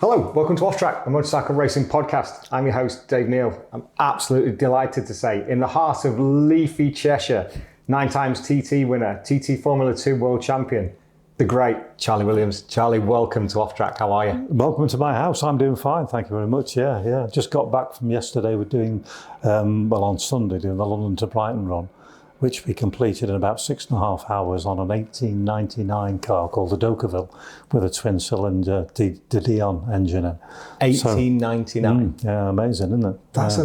Hello, welcome to Off Track, a motorcycle racing podcast. I'm your host, Dave Neal. I'm absolutely delighted to say, in the heart of leafy Cheshire, 9 times TT winner, TT Formula 2 world champion, the great Charlie Williams. Charlie, welcome to Off Track. How are you? Welcome to my house. I'm doing fine, thank you very much. Yeah. Just got back from yesterday. We're doing, on Sunday, doing the London to Brighton run, which we completed in about 6.5 hours on an 1899 car called the Dokaville with a twin-cylinder De Dion engine in. 1899? Yeah, amazing, isn't it? That's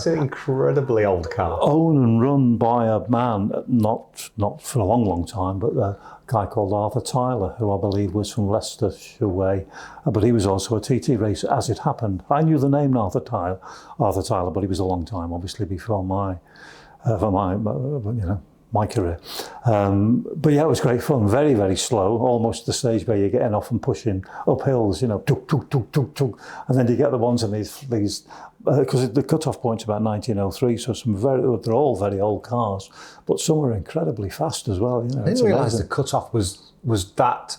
an incredibly old car. Owned and run by a man, not for a long time, but a guy called Arthur Tyler, who I believe was from Leicestershire way, but he was also a TT racer, as it happened. I knew the name Arthur Tyler, but he was a long time, obviously, before my career. But yeah, it was great fun. Very, very slow, almost the stage where you're getting off and pushing up hills, tuk, tuk, tuk, tuk, tuk. And then you get the ones in these because the cut-off point's about 1903, so they're all very old cars, but some are incredibly fast as well. I didn't realise the cut-off was that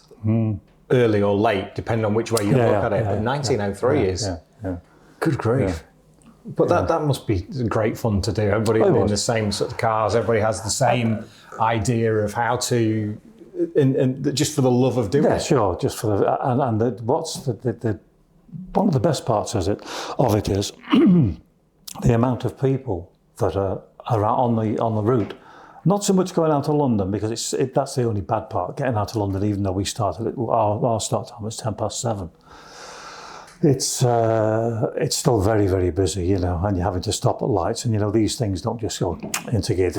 early or late, depending on which way you look at it. But 1903 is good grief. Yeah. But that must be great fun to do. Everybody in the same sort of cars. Everybody has the same idea of how to, and just for the love of doing it. Yeah, sure. Just for one of the best parts of it is the amount of people that are out on the route. Not so much going out to London, because that's the only bad part, getting out to London, even though we started our start time was 7:10. It's still very, very busy, and you're having to stop at lights, and these things don't just go into gear.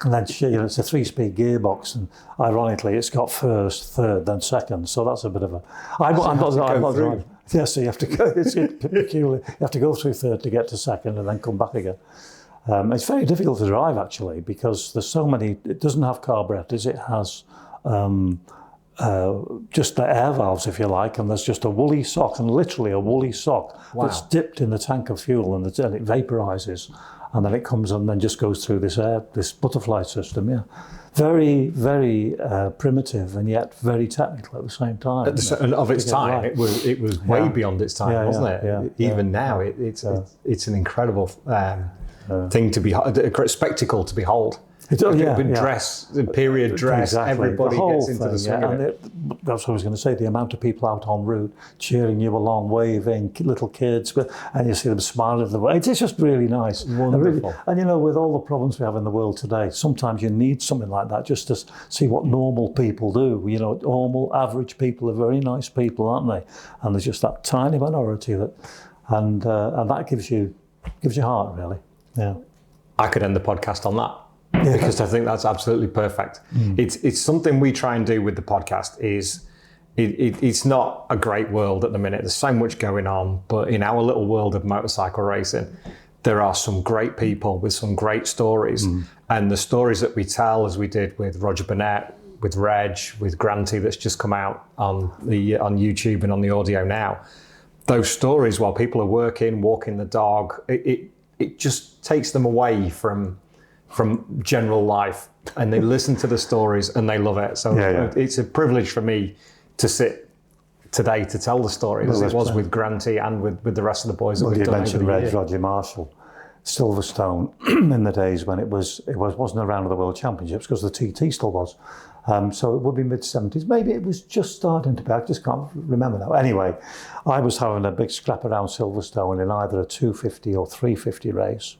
And then it's a 3-speed gearbox, and ironically, it's got first, third, then second. So that's a bit of a. I'm not driving. Yeah, so you have to go. It's peculiar. You have to go through third to get to second, and then come back again. It's very difficult to drive actually, because there's so many. It doesn't have carburetors. It has. Just the air valves, if you like, and there's just a woolly sock, and literally a woolly sock that's dipped in the tank of fuel, and it vaporizes, and then it comes and then just goes through this butterfly system. Yeah, very, very primitive, and yet very technical at the same time. And of its time, it was way beyond its time, wasn't it? Yeah, even now, it's an incredible thing to be, a great spectacle to behold. Dress, the period dress, exactly. Everybody gets into the swing of it. That's what I was going to say, the amount of people out en route cheering you along, waving, little kids, and you see them smiling at the way. It's just really nice. Wonderful. And with all the problems we have in the world today, sometimes you need something like that just to see what normal people do. Normal, average people are very nice people, aren't they? And there's just that tiny minority and that gives you heart, really. Yeah. I could end the podcast on that. Yeah. Because I think that's absolutely perfect. It's something we try and do with the podcast. It's not a great world at the minute. There's so much going on, but in our little world of motorcycle racing, there are some great people with some great stories. And the stories that we tell, as we did with Roger Burnett, with Reg, with Granty, that's just come out on YouTube and on the audio now. Those stories, while people are working, walking the dog, it just takes them away from general life, and they listen to the stories and they love it. So it's a privilege for me to sit today to tell the story, as it was with Granty and with the rest of the boys that we've done over the year. You mentioned Roger Marshall, Silverstone, in the days when it wasn't around the World Championships, because the TT still was. So it would be mid-70s. Maybe it was just starting to be. I just can't remember now. Anyway, I was having a big scrap around Silverstone in either a 250 or 350 race,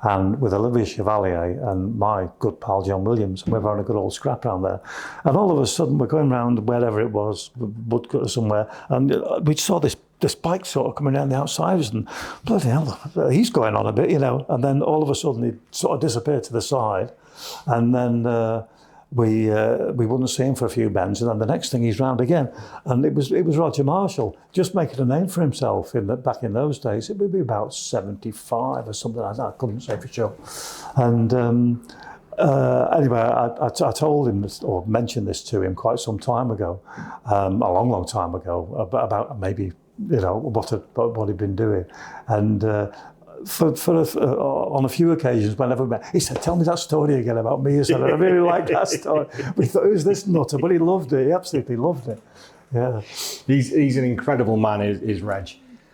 and with Olivier Chevalier and my good pal John Williams, and we were having a good old scrap around there. And all of a sudden, we're going around wherever it was, Woodcut or somewhere, and we saw this bike sort of coming down the outsiders, and bloody hell, he's going on a bit, And then all of a sudden, he sort of disappeared to the side, and then we wouldn't see him for a few bends, and then the next thing he's round again, and it was Roger Marshall just making a name for himself back in those days. It would be about 75 or something like that. I couldn't say for sure. And anyway, I told him this, or mentioned this to him quite some time ago, a long time ago, about maybe what he'd been doing, and. On a few occasions, whenever we met, he said, "Tell me that story again about me." He said, "I really like that story." We thought, "Who's this nutter?" But he loved it. He absolutely loved it. Yeah. He's an incredible man, is Reg,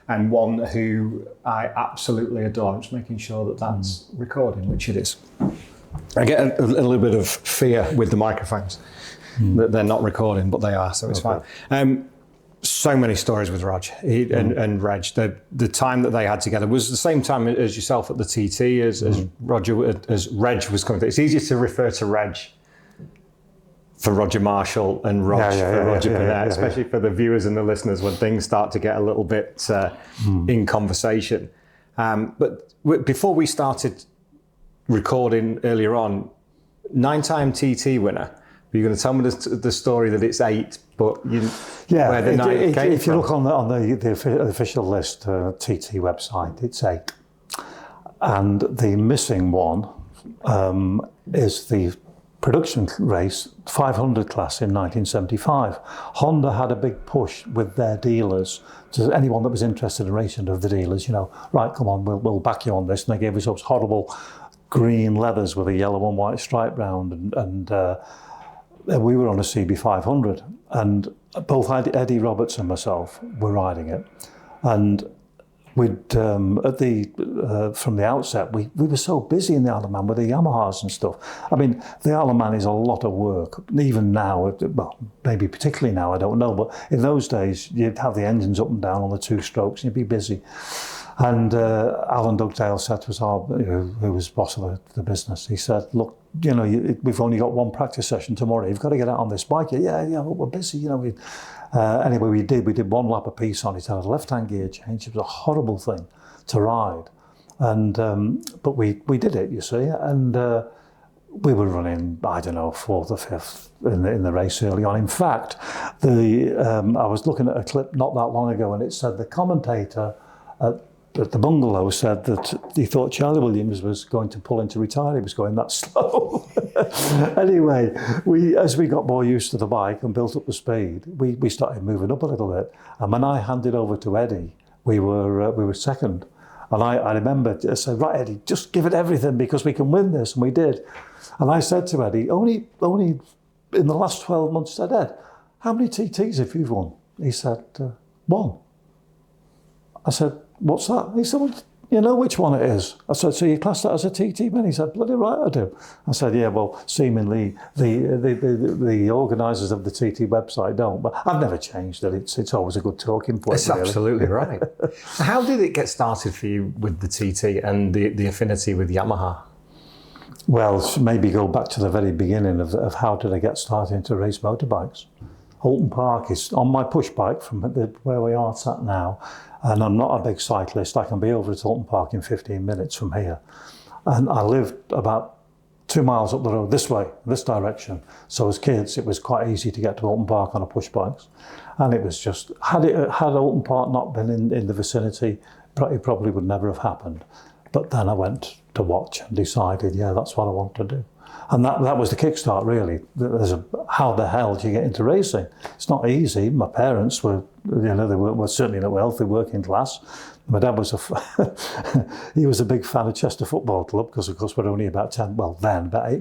and one who I absolutely adore. I'm just making sure that that's recording, which it is. I get a little bit of fear with the microphones that they're not recording, but they are, so it's fine. So many stories with Rog and Reg. The time that they had together was the same time as yourself at the TT, as Reg was coming through. It's easier to refer to Reg for Roger Marshall and Rog for Roger Burnett, especially for the viewers and the listeners when things start to get a little bit in conversation. But before we started recording earlier on, 9-time TT winner. You're going to tell me the story that it's 8, but where the 9 came from. If you look on the official list, TT website, it's 8. And the missing one is the production race 500 class in 1975. Honda had a big push with their dealers to anyone that was interested in racing of the dealers, right, come on, we'll back you on this. And they gave us those horrible green leathers with a yellow and white stripe round, and we were on a CB500, and both Eddie Roberts and myself were riding it, and we'd from the outset we were so busy in the Isle of Man with the Yamahas and stuff. I mean, the Isle of Man is a lot of work, even now. Well, maybe particularly now, I don't know, but in those days you'd have the engines up and down on the 2 strokes, and you'd be busy. And Alan Dugdale said to us, who was boss of the business, he said, look, we've only got 1 practice session tomorrow. You've got to get out on this bike. Yeah, but we're busy. Anyway, we did 1 lap a piece on it. It had a left-hand gear change. It was a horrible thing to ride. And but we did it, you see. And we were running, I don't know, 4th or 5th in the race early on. In fact, I was looking at a clip not that long ago, and it said the commentator at the bungalow said that he thought Charlie Williams was going to pull into retire. He was going that slow. Anyway, as we got more used to the bike and built up the speed, we started moving up a little bit. And when I handed over to Eddie, we were second. And I remember I said, right, Eddie, just give it everything because we can win this. And we did. And I said to Eddie, only in the last 12 months, I said, Ed, how many TTs have you won? He said, 1. I said, what's that? He said, well, you know which one it is. I said, so you class that as a TT man? He said, bloody right I do. I said, yeah, well, seemingly the organisers of the TT website don't, but I've never changed it. It's always a good talking point. It's really. Absolutely right. So how did it get started for you with the TT and the affinity with Yamaha? Well, maybe go back to the very beginning of how did I get started to race motorbikes. Holton Park is on my push bike from where we are sat now, and I'm not a big cyclist. I can be over at Holton Park in 15 minutes from here. And I lived about 2 miles up the road this way, this direction. So as kids, it was quite easy to get to Holton Park on a push bikes. And it was just, had Holton Park not been in the vicinity, it probably would never have happened. But then I went to watch and decided, yeah, that's what I want to do. And that was the kickstart, really. How the hell do you get into racing? It's not easy. My parents were, they were certainly not wealthy, working class. My dad was he was a big fan of Chester Football Club because, of course, we're only about 8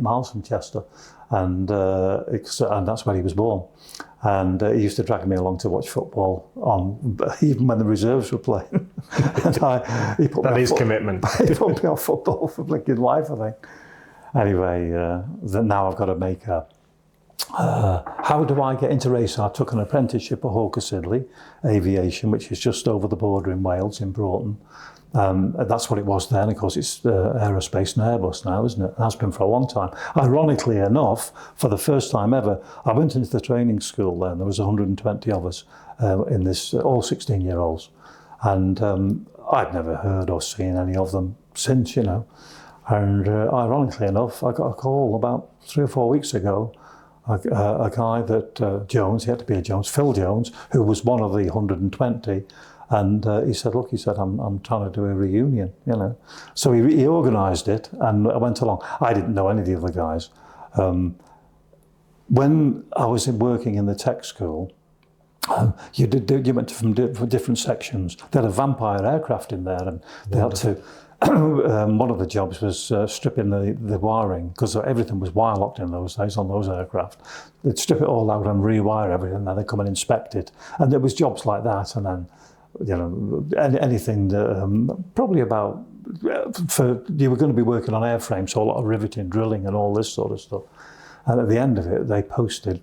miles from Chester, and that's where he was born. And he used to drag me along to watch football even when the reserves were playing. He put commitment. He put me on football for blinking life, I think. Anyway, now I've got to make how do I get into racing? I took an apprenticeship at Hawker Siddeley Aviation, which is just over the border in Wales, in Broughton. That's what it was then. Of course, it's Aerospace and Airbus now, isn't it? It has been for a long time. Ironically enough, for the first time ever, I went into the training school then. There was 120 of us in this, all 16-year-olds. And I'd never heard or seen any of them since, And ironically enough, I got a call about 3 or 4 weeks ago. A guy that Jones, he had to be a Jones, Phil Jones, who was one of the 120, and he said, "Look," he said, "I'm trying to do a reunion," So he organised it, and I went along. I didn't know any of the other guys. When I was working in the tech school, you went from different sections. They had a Vampire aircraft in there, and they had to one of the jobs was stripping the wiring, because everything was wire locked in those days on those aircraft. They'd strip it all out and rewire everything, and then they'd come and inspect it. And there was jobs like that, and then, you know, anything that, probably about, you were going to be working on airframes, so a lot of riveting, drilling and all this sort of stuff. And at the end of it, they posted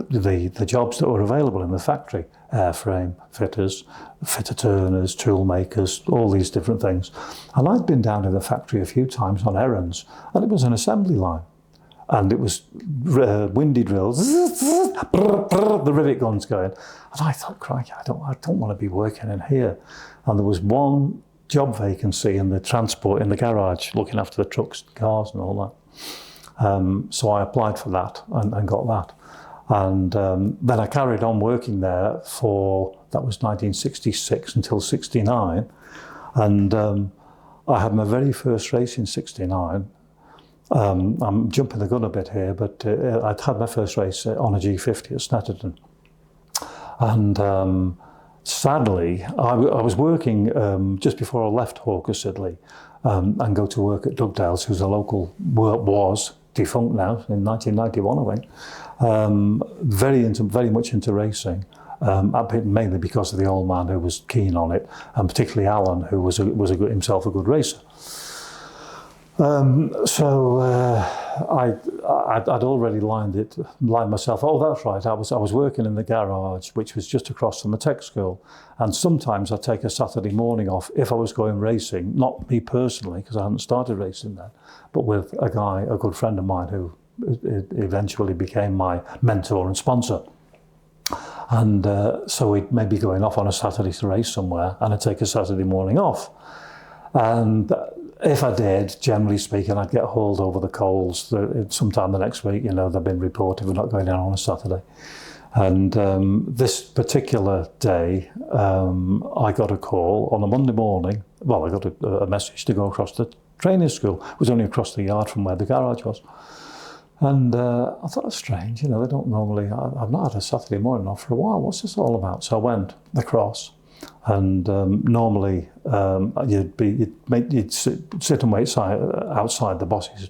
the jobs that were available in the factory: airframe fitters, fitter turners, tool makers, all these different things. And I'd been down in the factory a few times on errands, and it was an assembly line, and it was windy drills, the rivet guns going. And I thought, crikey, I don't want to be working in here. And there was one job vacancy in the transport, in the garage, looking after the trucks, cars and all that. So I applied for that and got that. And then I carried on working there that was 1966 until 69. And I had my very first race in 69. I'm jumping the gun a bit here, but I'd had my first race on a G50 at Snetterton. And sadly, I was working just before I left Hawker Siddeley and go to work at Dugdale's, who's a local, was defunct now, in 1991, I think. Very much into racing, mainly because of the old man who was keen on it, and particularly Alan, who was himself a good racer. So I'd already lined myself. Oh, that's right. I was working in the garage, which was just across from the tech school, and sometimes I'd take a Saturday morning off if I was going racing. Not me personally, because I hadn't started racing then, but with a good friend of mine who eventually became my mentor and sponsor. And so we'd maybe going off on a Saturday to race somewhere, and I'd take a Saturday morning off. And if I did, generally speaking, I'd get hauled over the coals sometime the next week. You know, they've been reported we're not going down on a Saturday. And this particular day, I got a call on a Monday morning. Well, I got a message to go across the training school. It was only across the yard from where the garage was. And I thought, that's strange, you know, they don't normally, I've not had a Saturday morning off for a while. What's this all about? So I went across, and normally you'd sit and wait outside the boss's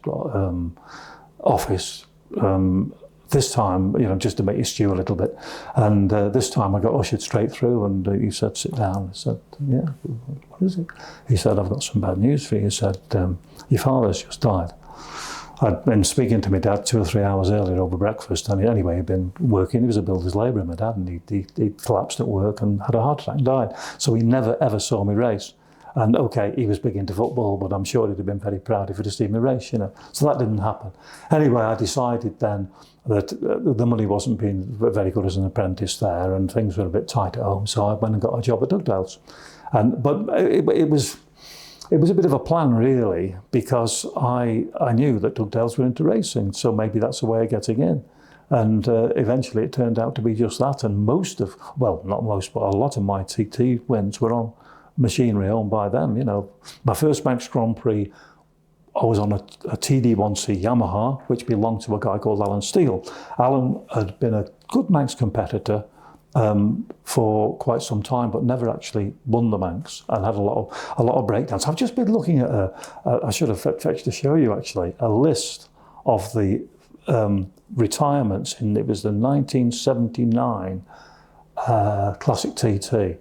office. This time, you know, just to make you stew a little bit. And this time I got ushered straight through, and he said, sit down. I said, yeah, what is it? He said, I've got some bad news for you. He said, your father's just died. I'd been speaking to my dad 2 or 3 hours earlier over breakfast, and anyway, he'd been working. He was a builder's labourer, my dad, and he collapsed at work and had a heart attack and died. So he never, ever saw me race. And okay, he was big into football, but I'm sure he'd have been very proud if he'd have seen me race, you know. So that didn't happen. Anyway, I decided then that the money wasn't being very good as an apprentice there, and things were a bit tight at home, so I went and got a job at Dugdale's. But it was a bit of a plan, really, because I knew that Dugdale's were into racing, so maybe that's a way of getting in. And eventually it turned out to be just that, and not most, but a lot of my TT wins were on machinery owned by them, you know. My first Manx Grand Prix, I was on a TD1C Yamaha, which belonged to a guy called Alan Steele. Alan had been a good Manx competitor for quite some time, but never actually won the Manx, and had a lot of breakdowns. I've just been looking at I should have fetched to show you actually a list of the retirements it was the 1979 Classic TT.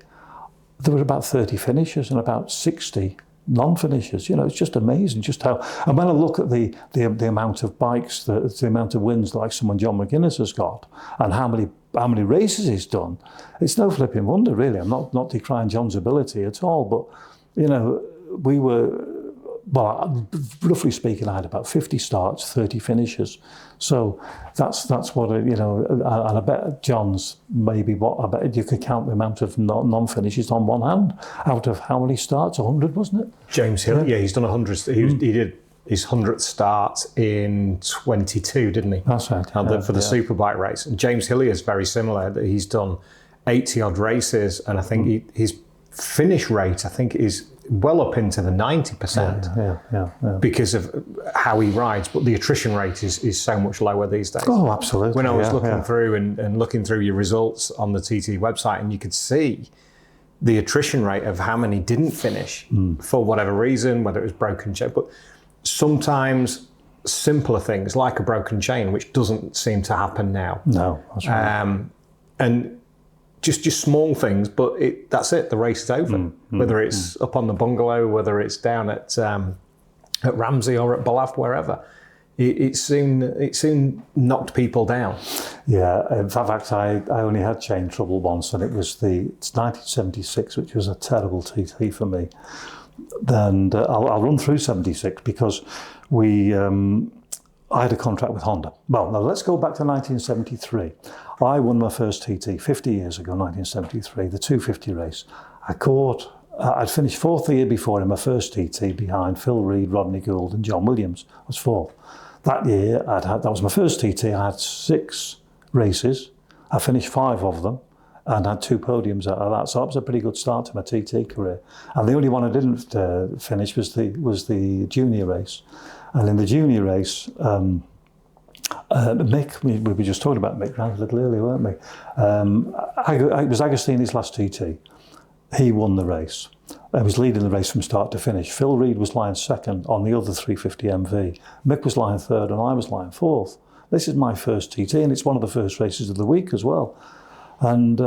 There were about 30 finishers and about 60 non-finishers. You know, it's just amazing just how. And when I look at the amount of bikes, the amount of wins like someone John McGuinness has got, and how many races he's done, it's no flipping wonder, really. I'm not decrying John's ability at all, but you know, we were. Well, roughly speaking, I had about 50 starts, 30 finishes. So that's what, you know, and I bet John's maybe I bet you could count the amount of non-finishes on one hand out of how many starts, 100, wasn't it? James Hill, yeah, he's done 100. He did his 100th start in 22, didn't he? That's right. For the Superbike race. And James Hillier is very similar. He's done 80 odd races, and I think his finish rate, I think, is well up into the 90%. Yeah. Because of how he rides, but the attrition rate is so much lower these days. Oh, absolutely. When I was looking through and looking through your results on the TT website, and you could see the attrition rate of how many didn't finish for whatever reason, whether it was broken chain, but sometimes simpler things like a broken chain, which doesn't seem to happen now. No, that's right. And just small things, but that's it. The race is over. Whether it's up on the bungalow, whether it's down at Ramsey or at Ballaft, wherever. It soon knocked people down. Yeah, in fact, I only had chain trouble once, and it's 1976, which was a terrible TT for me. And I'll run through 76 because I had a contract with Honda. Well, now let's go back to 1973. I won my first TT 50 years ago, 1973, the 250 race. I'd finished fourth the year before in my first TT behind Phil Reed, Rodney Gould and John Williams. I was fourth. That year, that was my first TT. I had 6 races. I finished 5 of them and had 2 podiums out of that. So that was a pretty good start to my TT career. And the only one I didn't finish was the junior race. And in the junior race, Mick, we were just talking about Mick a little earlier, weren't we? It was Agostini's last TT. He won the race. I was leading the race from start to finish. Phil Reed was lying second on the other 350 MV. Mick was lying third and I was lying fourth. This is my first TT and it's one of the first races of the week as well. And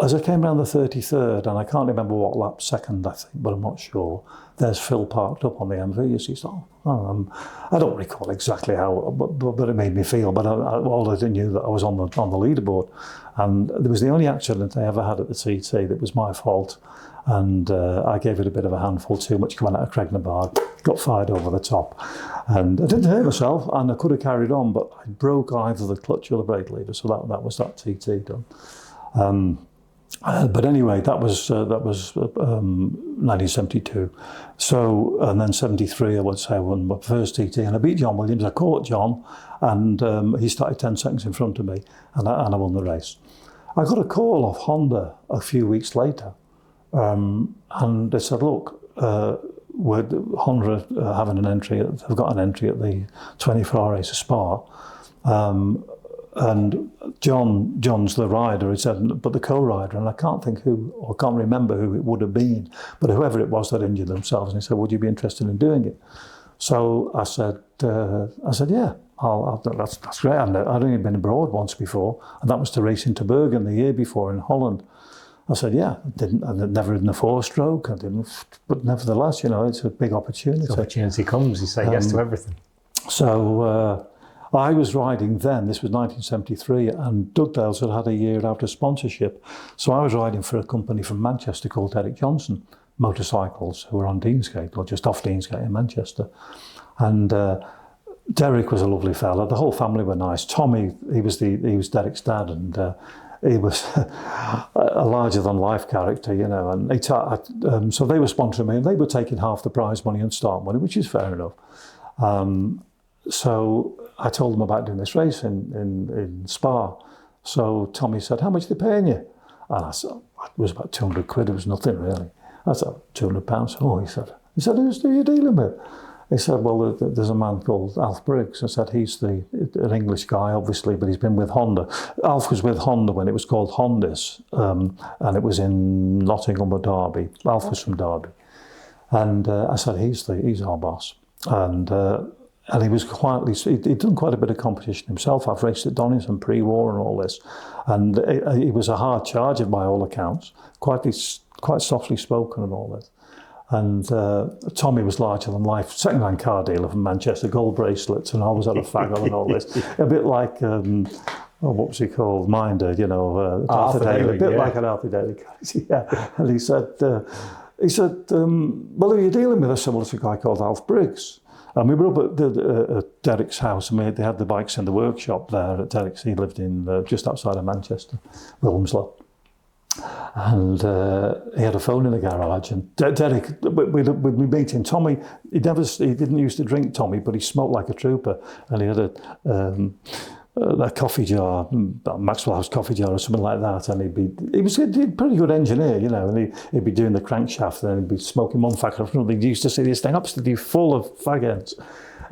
as I came around the 33rd, and I can't remember what lap, second I think, but I'm not sure, there's Phil parked up on the MV. You see, so, I don't recall exactly how, but it made me feel. But all I knew that I was on the leaderboard, and there was the only accident I ever had at the TT that was my fault, and I gave it a bit of a handful too much coming out of Craignabard, got fired over the top, and I didn't hurt myself, and I could have carried on, but I broke either the clutch or the brake leader, so that was that TT done. But anyway, that was 1972. So, and then 73, I would say I won my first TT, and I beat John Williams. I caught John, and he started 10 seconds in front of me, and I won the race. I got a call off Honda a few weeks later, and they said, "Look, Honda having an entry. They've got an entry at the 24-hour race of Spa." And John's the rider, he said, but the co-rider, and I can't think who, or can't remember who it would have been, but whoever it was that injured themselves, and he said, "Would you be interested in doing it?" So I said, "Yeah, that's great." I'd only been abroad once before, and that was to race into Bergen the year before in Holland. I said, "Yeah." I'd never ridden a 4-stroke, but nevertheless, it's a big opportunity. As opportunity comes, you say yes to everything. So. I was riding then, this was 1973, and Dugdale's had a year out of sponsorship. So I was riding for a company from Manchester called Derek Johnson Motorcycles, who were on Deansgate, or just off Deansgate in Manchester. And Derek was a lovely fella. The whole family were nice. Tommy, he was Derek's dad, and he was a larger-than-life character, And so they were sponsoring me, and they were taking half the prize money and start money, which is fair enough. So I told them about doing this race in Spa. So Tommy said, "How much are they paying you?" And I said, "It was about 200 quid, it was nothing really." I said, £200. Oh, he said, "Who are you dealing with?" He said, "Well, there's a man called Alf Briggs." I said, "He's an English guy, obviously, but he's been with Honda." Alf was with Honda when it was called Hondas, and it was in Nottingham or Derby. Alf was from Derby. And I said, he's our boss. And he was he'd done quite a bit of competition himself. I've raced at Donington pre-war and all this. And he was a hard charger by all accounts, quite softly spoken and all this. And Tommy was larger than life, second-hand car dealer from Manchester, gold bracelets, and always had a fag on and all this. A bit like, what was he called? Minder, Arthur Daly. A bit like an Arthur Daly. Yeah. And he said, "Well, who are you dealing with?" I said, "Well, it's a guy called Alf Briggs." And we were up at Derek's house, and they had the bikes in the workshop there at Derek's. He lived in just outside of Manchester, Wilmslow. And he had a phone in the garage. And Derek, we'd be meeting Tommy. He didn't used to drink, Tommy, but he smoked like a trooper. And he had a coffee jar, Maxwell House coffee jar or something like that, and he was a pretty good engineer, and he'd be doing the crankshaft, and he'd be smoking one fag after another. He used to see this thing absolutely full of fag ends.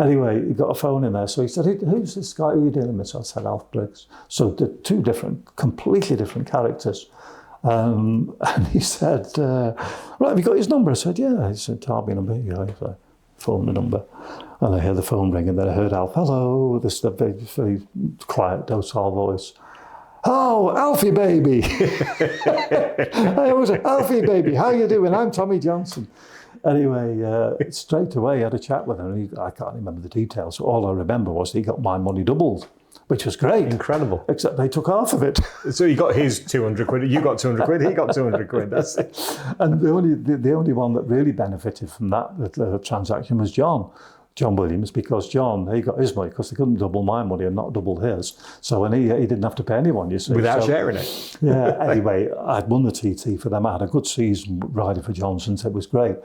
Anyway, he got a phone in there, so he said, "Who's this guy? Who are you dealing with?" So I said, "Alf Briggs." So the two completely different characters. And he said, right, have you got his number? I said, yeah. He said, Derby number. Yeah, so I phoned the number. And I heard the phone ring, and then I heard Alf, hello, this is a very, very quiet, docile voice. Oh, Alfie baby. I always say, Alfie baby, how you doing? I'm Tommy Johnson. Anyway, straight away I had a chat with him. I can't remember the details. All I remember was he got my money doubled, which was great. Incredible. Except they took half of it. So he got his 200 quid, you got 200 quid, he got 200 quid. That's it. And the only one that really benefited from that transaction was John Williams, because he got his money because they couldn't double my money and not double his. So when he didn't have to pay anyone, you see. Without sharing it. Yeah, anyway, I'd won the TT for them. I had a good season riding for Johnson's. It was great.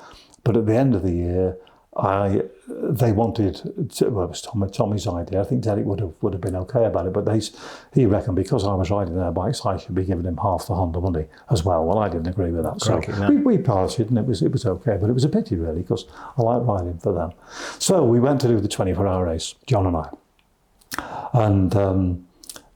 But at the end of the year, they wanted to, well, it was Tommy's idea. I think Derek would have been okay about it, but he reckoned because I was riding their bikes, I should be giving him half the Honda money as well. Well, I didn't agree with that, so we parted, and it was okay. But it was a pity really, because I like riding for them. So we went to do the 24-hour race, John and I, and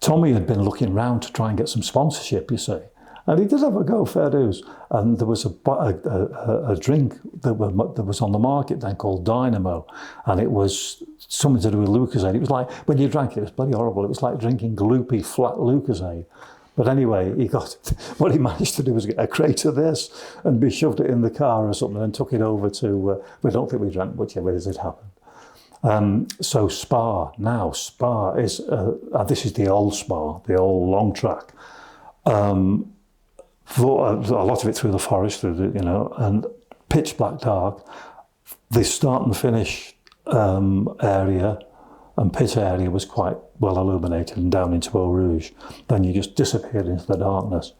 Tommy had been looking round to try and get some sponsorship, you see. And he did have a go, fair dues. And there was a drink that was on the market then called Dynamo. And it was something to do with Lucozade. It was like, when you drank it, it was bloody horrible. It was like drinking gloopy, flat Lucozade. But anyway, what he managed to do was get a crate of this and shoved it in the car or something and took it over to, we don't think we drank much of it as it happened. So Spa is, this is the old Spa, the old long track. A lot of it through the forest, and pitch black dark. The start and finish area and pit area was quite well illuminated and down into Eau Rouge. Then you just disappeared into the darkness.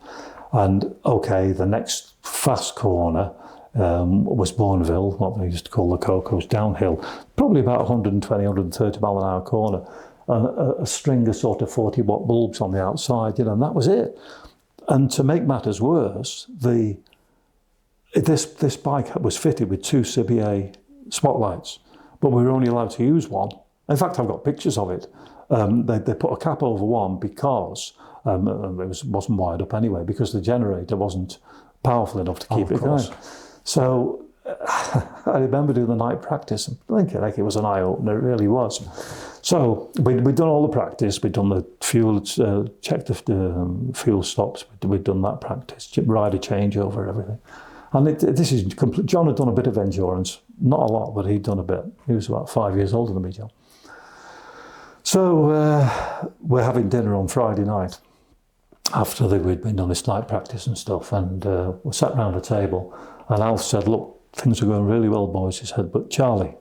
And okay, the next fast corner was Bourneville, what they used to call the Cocos, downhill, probably about 120, 130 mile an hour corner, and a string of sort of 40-watt bulbs on the outside, and that was it. And to make matters worse, this bike was fitted with 2 CBA spotlights, but we were only allowed to use one. In fact, I've got pictures of it. They put a cap over one because it wasn't wired up anyway, because the generator wasn't powerful enough to keep it going. So I remember doing the night practice and thinking like it was an eye-opener, it really was. So we'd done all the practice, we'd done the fuel, checked the fuel stops, we'd done that practice, rider changeover, everything. And this is complete. John had done a bit of endurance, not a lot, but he'd done a bit. He was about 5 years older than me, John. So we're having dinner on Friday night after we'd been on this night practice and stuff, and we sat round a table, and Alf said, look, things are going really well, boys. He said, but Charlie,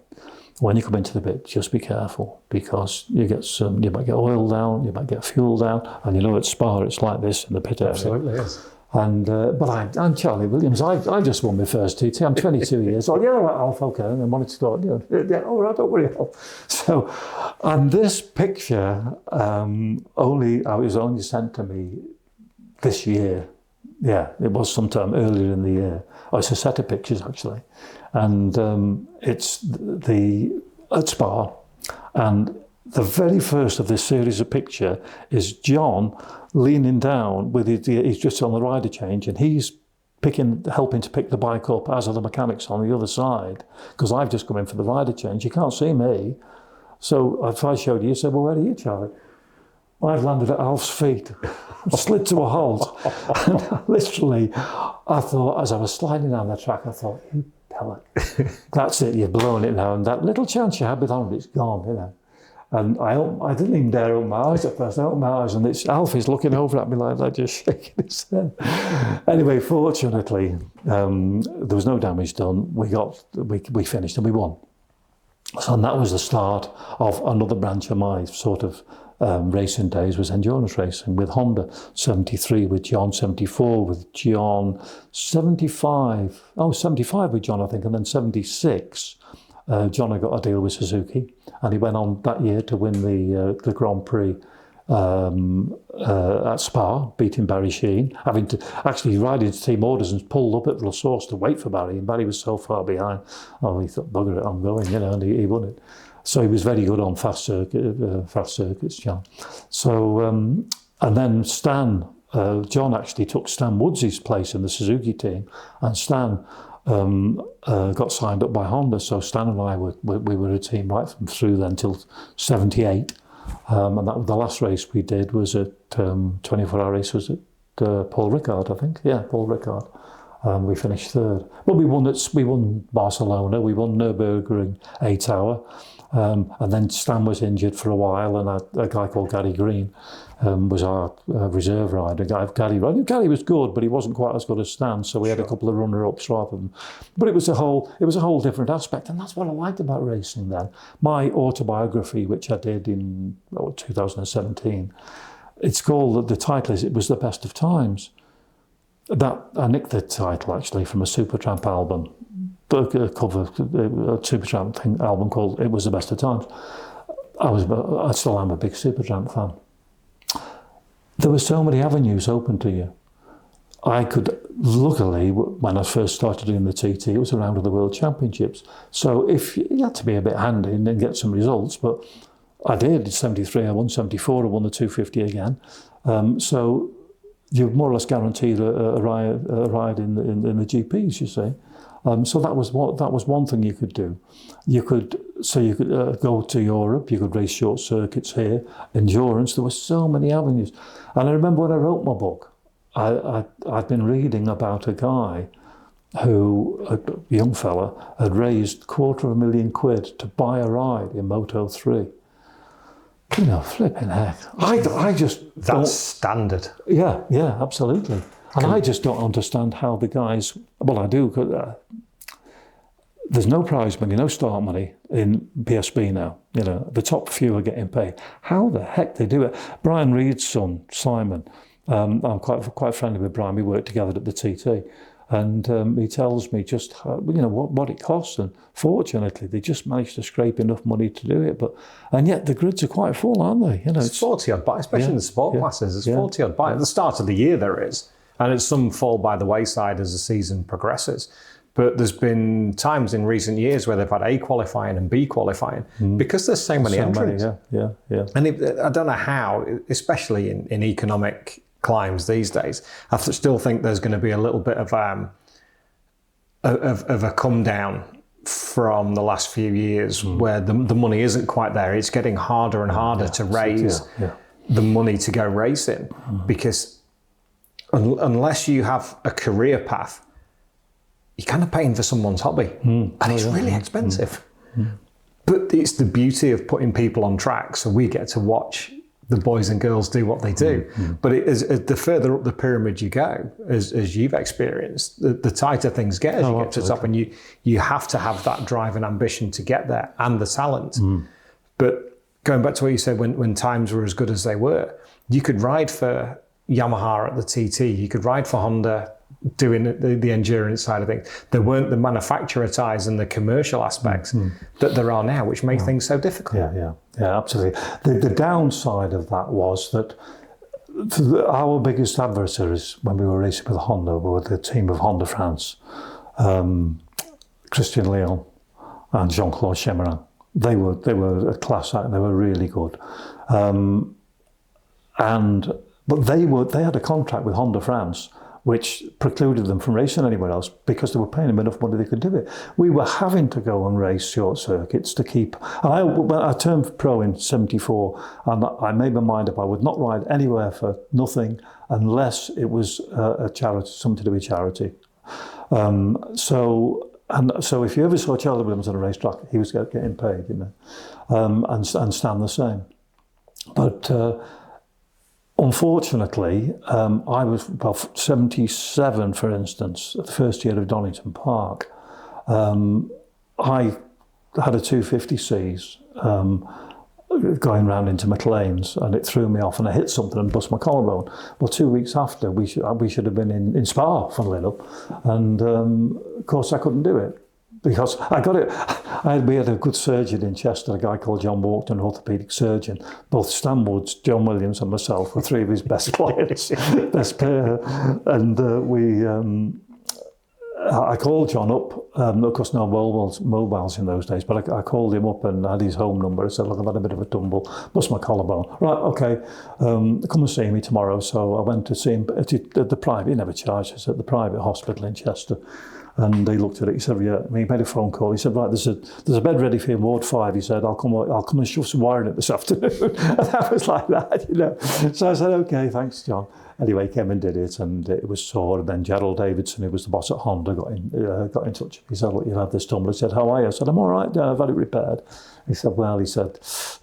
when you come into the pit, just be careful, because you might get oil down, you might get fuel down, and at Spa it's like this in the pit area. Absolutely, yes. And but I'm Charlie Williams. I just won my first TT. I'm 22 years old. Yeah, Alf, okay. And then wanted to start. All right, don't worry, Alf. So, and this picture it was only sent to me this year. Yeah, it was sometime earlier in the year. Oh, it's a set of pictures actually, and it's at Spa, and the very first of this series of picture is John leaning down with he's just on the rider change, and he's helping to pick the bike up, as are the mechanics on the other side, because I've just come in for the rider change. You can't see me. So if I showed you said, well, where are you, Charlie? I've landed at Alf's feet, slid to a halt. And literally, I thought, as I was sliding down the track, I thought, you pellet, that's it, you've blown it now. And that little chance you had with Honda, it's gone, And I didn't even dare open my eyes at first. I opened my eyes, and Alf is looking over at me like that, just shaking his head. Anyway, fortunately, there was no damage done. We finished and we won. So and that was the start of another branch of my sort of racing days, was endurance racing with Honda. 73 with John, 74 with John, 75 with John, I think, and then 76. John had got a deal with Suzuki, and he went on that year to win the Grand Prix at Spa, beating Barry Sheen, having to actually ride into team orders and pulled up at La Source to wait for Barry, and Barry was so far behind. Oh, he thought, bugger it, I'm going, and he won it. So he was very good on fast circuits, John. So, and then Stan John actually took Stan Woods' place in the Suzuki team, and Stan got signed up by Honda. So Stan and I we were a team right from through then till 78. And the last race we did was at 24-hour race was at Paul Ricard, I think. Yeah, Paul Ricard. We finished third. But we won Barcelona, we won Nürburgring 8 Hour. And then Stan was injured for a while, and a guy called Gary Green was our reserve rider. Gary was good, but he wasn't quite as good as Stan, so we had a couple of runner-ups rather than. But it was a whole different aspect, and that's what I liked about racing then. My autobiography, which I did in 2017, it's called, the title is "It Was the Best of Times." That I nicked the title actually from a Supertramp album. A cover, a Supertramp album called "It Was the Best of Times." I still am a big Supertramp fan. There were so many avenues open to you. I could, luckily, when I first started doing the TT, it was around the World Championships. So if you had to be a bit handy and then get some results, but I did. In 73, I won. 74, I won the 250 again. So you're more or less guaranteed a ride in the GPs, you see. So that was one thing you could do. You could go to Europe. You could race short circuits here. Endurance. There were so many avenues. And I remember when I wrote my book, I'd been reading about a guy who, a young fella, had raised £250,000 to buy a ride in Moto3. You know, flipping heck. I just that's standard. Yeah, absolutely. And I just don't understand how the guys, well, I do, there's no prize money, no start money in PSB now. You know, the top few are getting paid. How the heck they do it? Brian Reed's son, Simon, I'm quite friendly with Brian. We work together at the TT. And he tells me just how, what it costs. And fortunately, they just managed to scrape enough money to do it. And yet the grids are quite full, aren't they? You know, it's 40 odd bikes, especially in the sport classes. There's 40 odd bikes. At the start of the year there is. And it's some fall by the wayside as the season progresses. But there's been times in recent years where they've had A qualifying and B qualifying because there's so many entrants. Yeah. And I don't know how, especially in economic climbs these days, I still think there's going to be a little bit of a come down from the last few years where the money isn't quite there. It's getting harder and harder to raise the money to go racing because unless you have a career path, you're kind of paying for someone's hobby. And it's really expensive. But it's the beauty of putting people on track so we get to watch the boys and girls do what they do. But as the further up the pyramid you go, as you've experienced, the tighter things get as you get to the top, and you have to have that drive and ambition to get there and the talent. But going back to what you said, when times were as good as they were, you could ride for Yamaha at the TT, you could ride for Honda doing the endurance side of things. There weren't the manufacturer ties and the commercial aspects that there are now, which make things so difficult. Yeah, absolutely. The downside of that was that our biggest adversaries when we were racing with Honda were the team of Honda France, Christian Leon and Jean-Claude Chemerin. They were a class act. They were really good. But they had a contract with Honda France which precluded them from racing anywhere else because they were paying them enough money they could do it. We were having to go and race short circuits to keep. I turned pro in 74, and I made my mind up I would not ride anywhere for nothing unless it was a charity, something to do with charity. So if you ever saw Charlie Williams on a racetrack, he was getting paid, and Stan the same. But unfortunately, I was 77, for instance, the first year of Donington Park. I had a 250Cs going round into McLean's, and it threw me off, and I hit something and bust my collarbone. Well, 2 weeks after, we should have been in Spa, funnily enough, and of course I couldn't do it. Because I got it, we had a good surgeon in Chester, a guy called John Walkton, an orthopaedic surgeon. Both Stan Woods, John Williams and myself were three of his best clients, best player. And I called John up, of course no mobiles in those days, but I called him up and had his home number. I said, look, I've had a bit of a tumble, bust my collarbone. Right, okay, come and see me tomorrow. So I went to see him at the private, he never charged us, at the private hospital in Chester. And he looked at it, he said, yeah, he made a phone call. He said, right, there's a bed ready for you in Ward 5. He said, I'll come and shove some wire in it this afternoon. And that was like that, you know. So I said, okay, thanks, John. Anyway, he came and did it, and it was sore. And then Gerald Davidson, who was the boss at Honda, got in touch. He said, look, you've had this tumble. He said, how are you? I said, I'm all right, I've had it repaired. He said, well,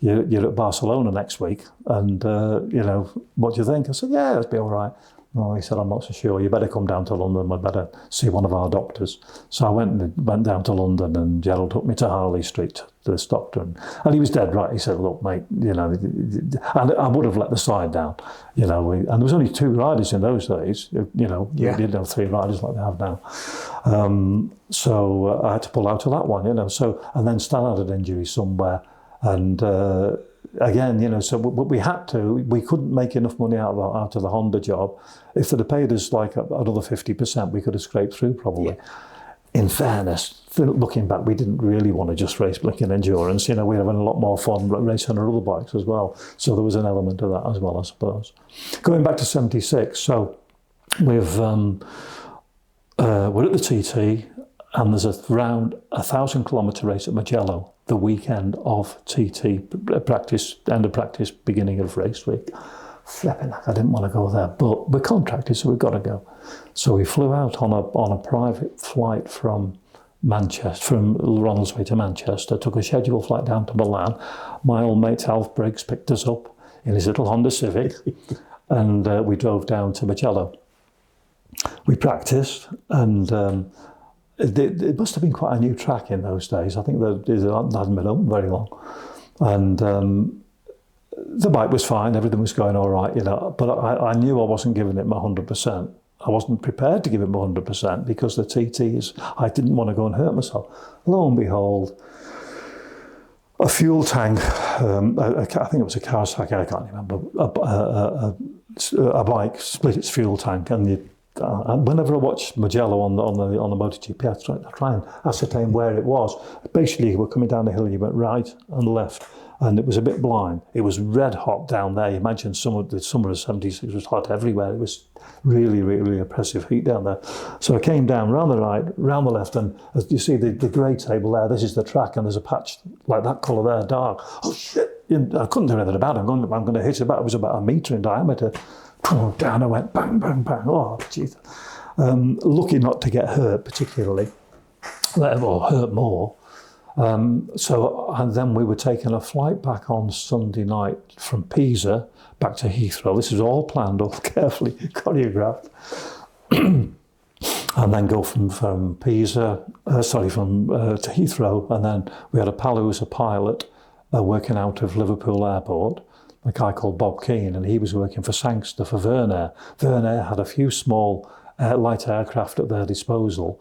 you're at Barcelona next week, and, you know, what do you think? I said, yeah, it'll be all right. No, he said, I'm not so sure. You better come down to London. We'd better see one of our doctors. So I went down to London, and Gerald took me to Harley Street to this doctor. And he was dead right. He said, look, mate, you know, and I would have let the side down, you know. And there was only 2 riders in those days, you know. We didn't have 3 riders like they have now. So I had to pull out of that one, you know. So, and then Stan had an injury somewhere. And again, you know, so we couldn't make enough money out of the Honda job. If they'd have paid us like another 50%, we could have scraped through probably. Yeah. In fairness, looking back, we didn't really want to just race blinking endurance. You know, we were having a lot more fun racing our other bikes as well. So there was an element of that as well, I suppose. Going back to 76, so we're at the TT, and there's around 1,000 kilometre race at Mugello, the weekend of TT practice, end of practice, beginning of race week. Flipping heck, I didn't want to go there, but we're contracted, so we've got to go. So we flew out on a private flight from Manchester, from Ronaldsway to Manchester, took a scheduled flight down to Milan. My old mate Alf Briggs picked us up in his little Honda Civic, and we drove down to Mugello. We practiced, and it must have been quite a new track in those days. I think that it hadn't been open very long. And the bike was fine, everything was going all right, you know, but I knew I wasn't giving it my 100%. I wasn't prepared to give it my 100% because the TT I didn't want to go and hurt myself. Lo and behold, a fuel tank, I think it was a Kawasaki, I can't remember, a bike split its fuel tank, and whenever I watch Mugello on the MotoGP, I try and ascertain where it was. Basically, we're coming down the hill, you went right and left, and it was a bit blind. It was red hot down there. You imagine the summer of 76 was hot everywhere. It was really, really oppressive heat down there. So I came down round the right, round the left, and as you see the grey table there, this is the track, and there's a patch like that colour there, dark. Oh shit! I couldn't do anything about it. I'm going to hit it. It was about a metre in diameter. Down I went, bang, bang, bang. Oh, jeez. Lucky not to get hurt particularly, or hurt more. And then we were taking a flight back on Sunday night from Pisa back to Heathrow. This was all planned, all carefully choreographed. And then go from Pisa, to Heathrow. And then we had a pal who was a pilot working out of Liverpool Airport, a guy called Bob Keane, and he was working for Sangster for Vernair. Vernair had a few small light aircraft at their disposal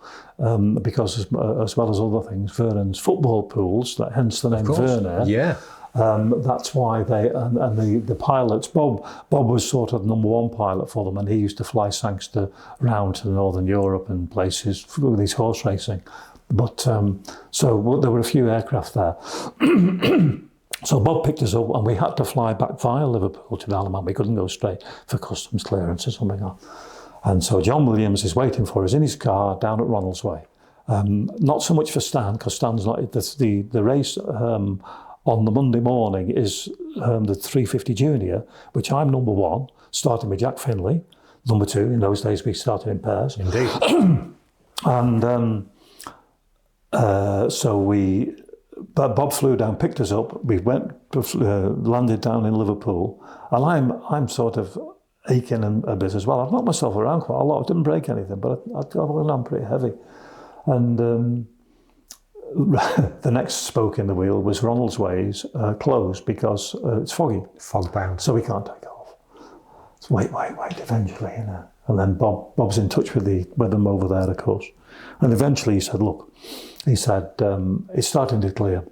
because as well as other things, Vernon's football pools, hence the name Vernair. Yeah. That's why the pilots, Bob was sort of number one pilot for them, and he used to fly Sangster round to Northern Europe and places with his horse racing. But so there were a few aircraft there. So Bob picked us up, and we had to fly back via Liverpool to Dalaman. We couldn't go straight for customs clearance or something. And so John Williams is waiting for us in his car down at Ronaldsway. Not so much for Stan, because Stan's not. The race on the Monday morning is the 350 Junior, which I'm number one, starting with Jack Finley. Number two, in those days we started in pairs. Indeed. And But Bob flew down, picked us up. We went, landed down in Liverpool, and I'm sort of aching a bit as well. I've knocked myself around quite a lot. I didn't break anything, but I'm pretty heavy. And the next spoke in the wheel was Ronaldsway's closed because it's foggy, fog bound, so we can't take off. So wait, eventually, you know. And then Bob's in touch with them over there, of course. And eventually he said, look, it's starting to clear.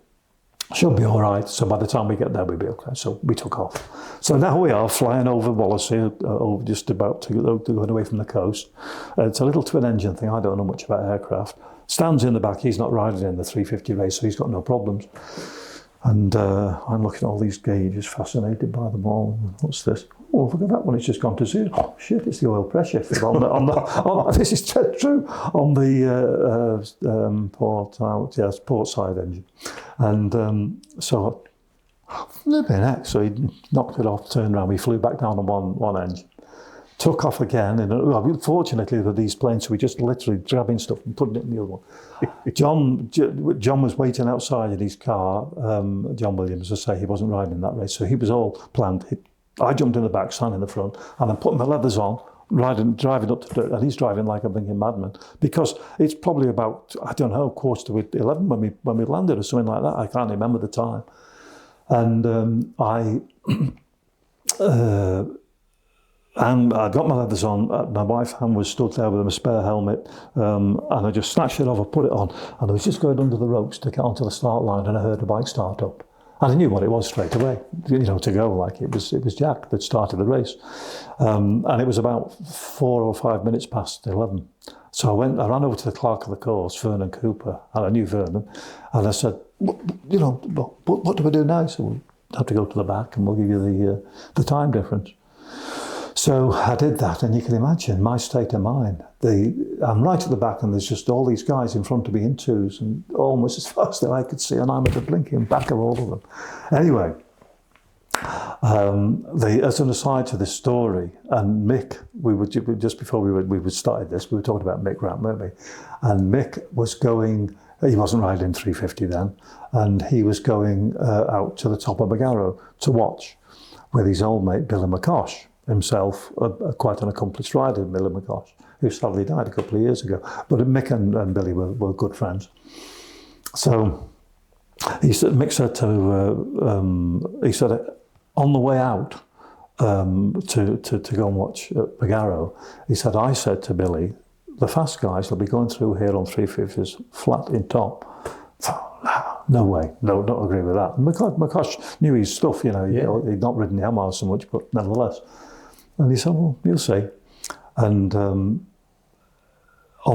Should be all right. So by the time we get there, we'll be okay. So we took off. So now we are flying over Wallasey, over just about to go away from the coast. It's a little twin engine thing. I don't know much about aircraft. Stan's in the back. He's not riding in the 350 race, so he's got no problems. And I'm looking at all these gauges, fascinated by them all. What's this? Oh, look at that one. It's just gone to zero. Oh, shit, it's the oil pressure. This is true. On the port side engine. And so, flipping heck. So he knocked it off, turned around. We flew back down on one engine. Took off again. And fortunately, with these planes, so we just literally grabbing stuff and putting it in the other one. John was waiting outside in his car. John Williams, as I say, he wasn't riding that race. So he was all planned. I jumped in the back, Stan in the front, and then put my leathers on, driving up to, and he's driving like a blinking madman, because it's probably about, I don't know, 11 when we landed or something like that. I can't remember the time. And and I got my leathers on. My wife, Anne, was stood there with a spare helmet, and I just snatched it off and put it on. And I was just going under the ropes to get onto the start line, and I heard the bike start up. And I knew what it was straight away, to go, like it was Jack that started the race. And it was about 4 or 5 minutes past 11. So I ran over to the clerk of the course, Vernon Cooper, and I knew Vernon, and I said, what do we do now? He said, we'll have to go to the back and we'll give you the time difference. So I did that, and you can imagine my state of mind. I'm right at the back, and there's just all these guys in front of me in twos, and almost as fast as I could see, and I'm at the blinking back of all of them. Anyway, as an aside to this story, and Mick, just before we started this, we were talking about Mick Grant, weren't we? And Mick was going. He wasn't riding 350 then, and he was going out to the top of Bagarrow to watch with his old mate Billy McCosh. Himself, quite an accomplished rider, Billy McCosh, who sadly died a couple of years ago. But Mick and Billy were good friends. So Mick said on the way out to go and watch Bagarrow, he said, I said to Billy, the fast guys will be going through here on 350s flat in top. No way, no, don't agree with that. McCosh knew his stuff, he'd not ridden the Yamaha so much, but nevertheless. And he said, well, you'll see. And on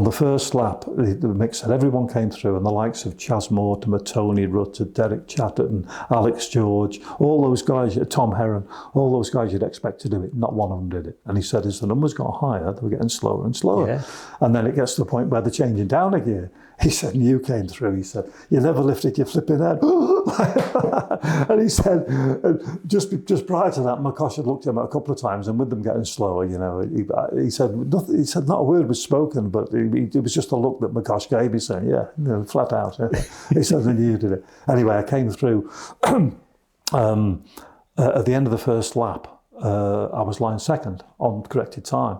the first lap, the mix said everyone came through, and the likes of Chas Mortimer, Tony Rutter, Derek Chatterton, Alex George, all those guys, Tom Heron, all those guys you'd expect to do it. Not one of them did it. And he said as the numbers got higher, they were getting slower and slower. Yeah. And then it gets to the point where they're changing down a gear. He said, and you came through, he said, you never lifted your flipping head. And he said, just prior to that, McCosh had looked at him a couple of times, and with them getting slower, he said not a word was spoken, but it was just a look that McCosh gave me saying, flat out. He said, and you did it. Anyway, I came through. At the end of the first lap, I was lying second on corrected time,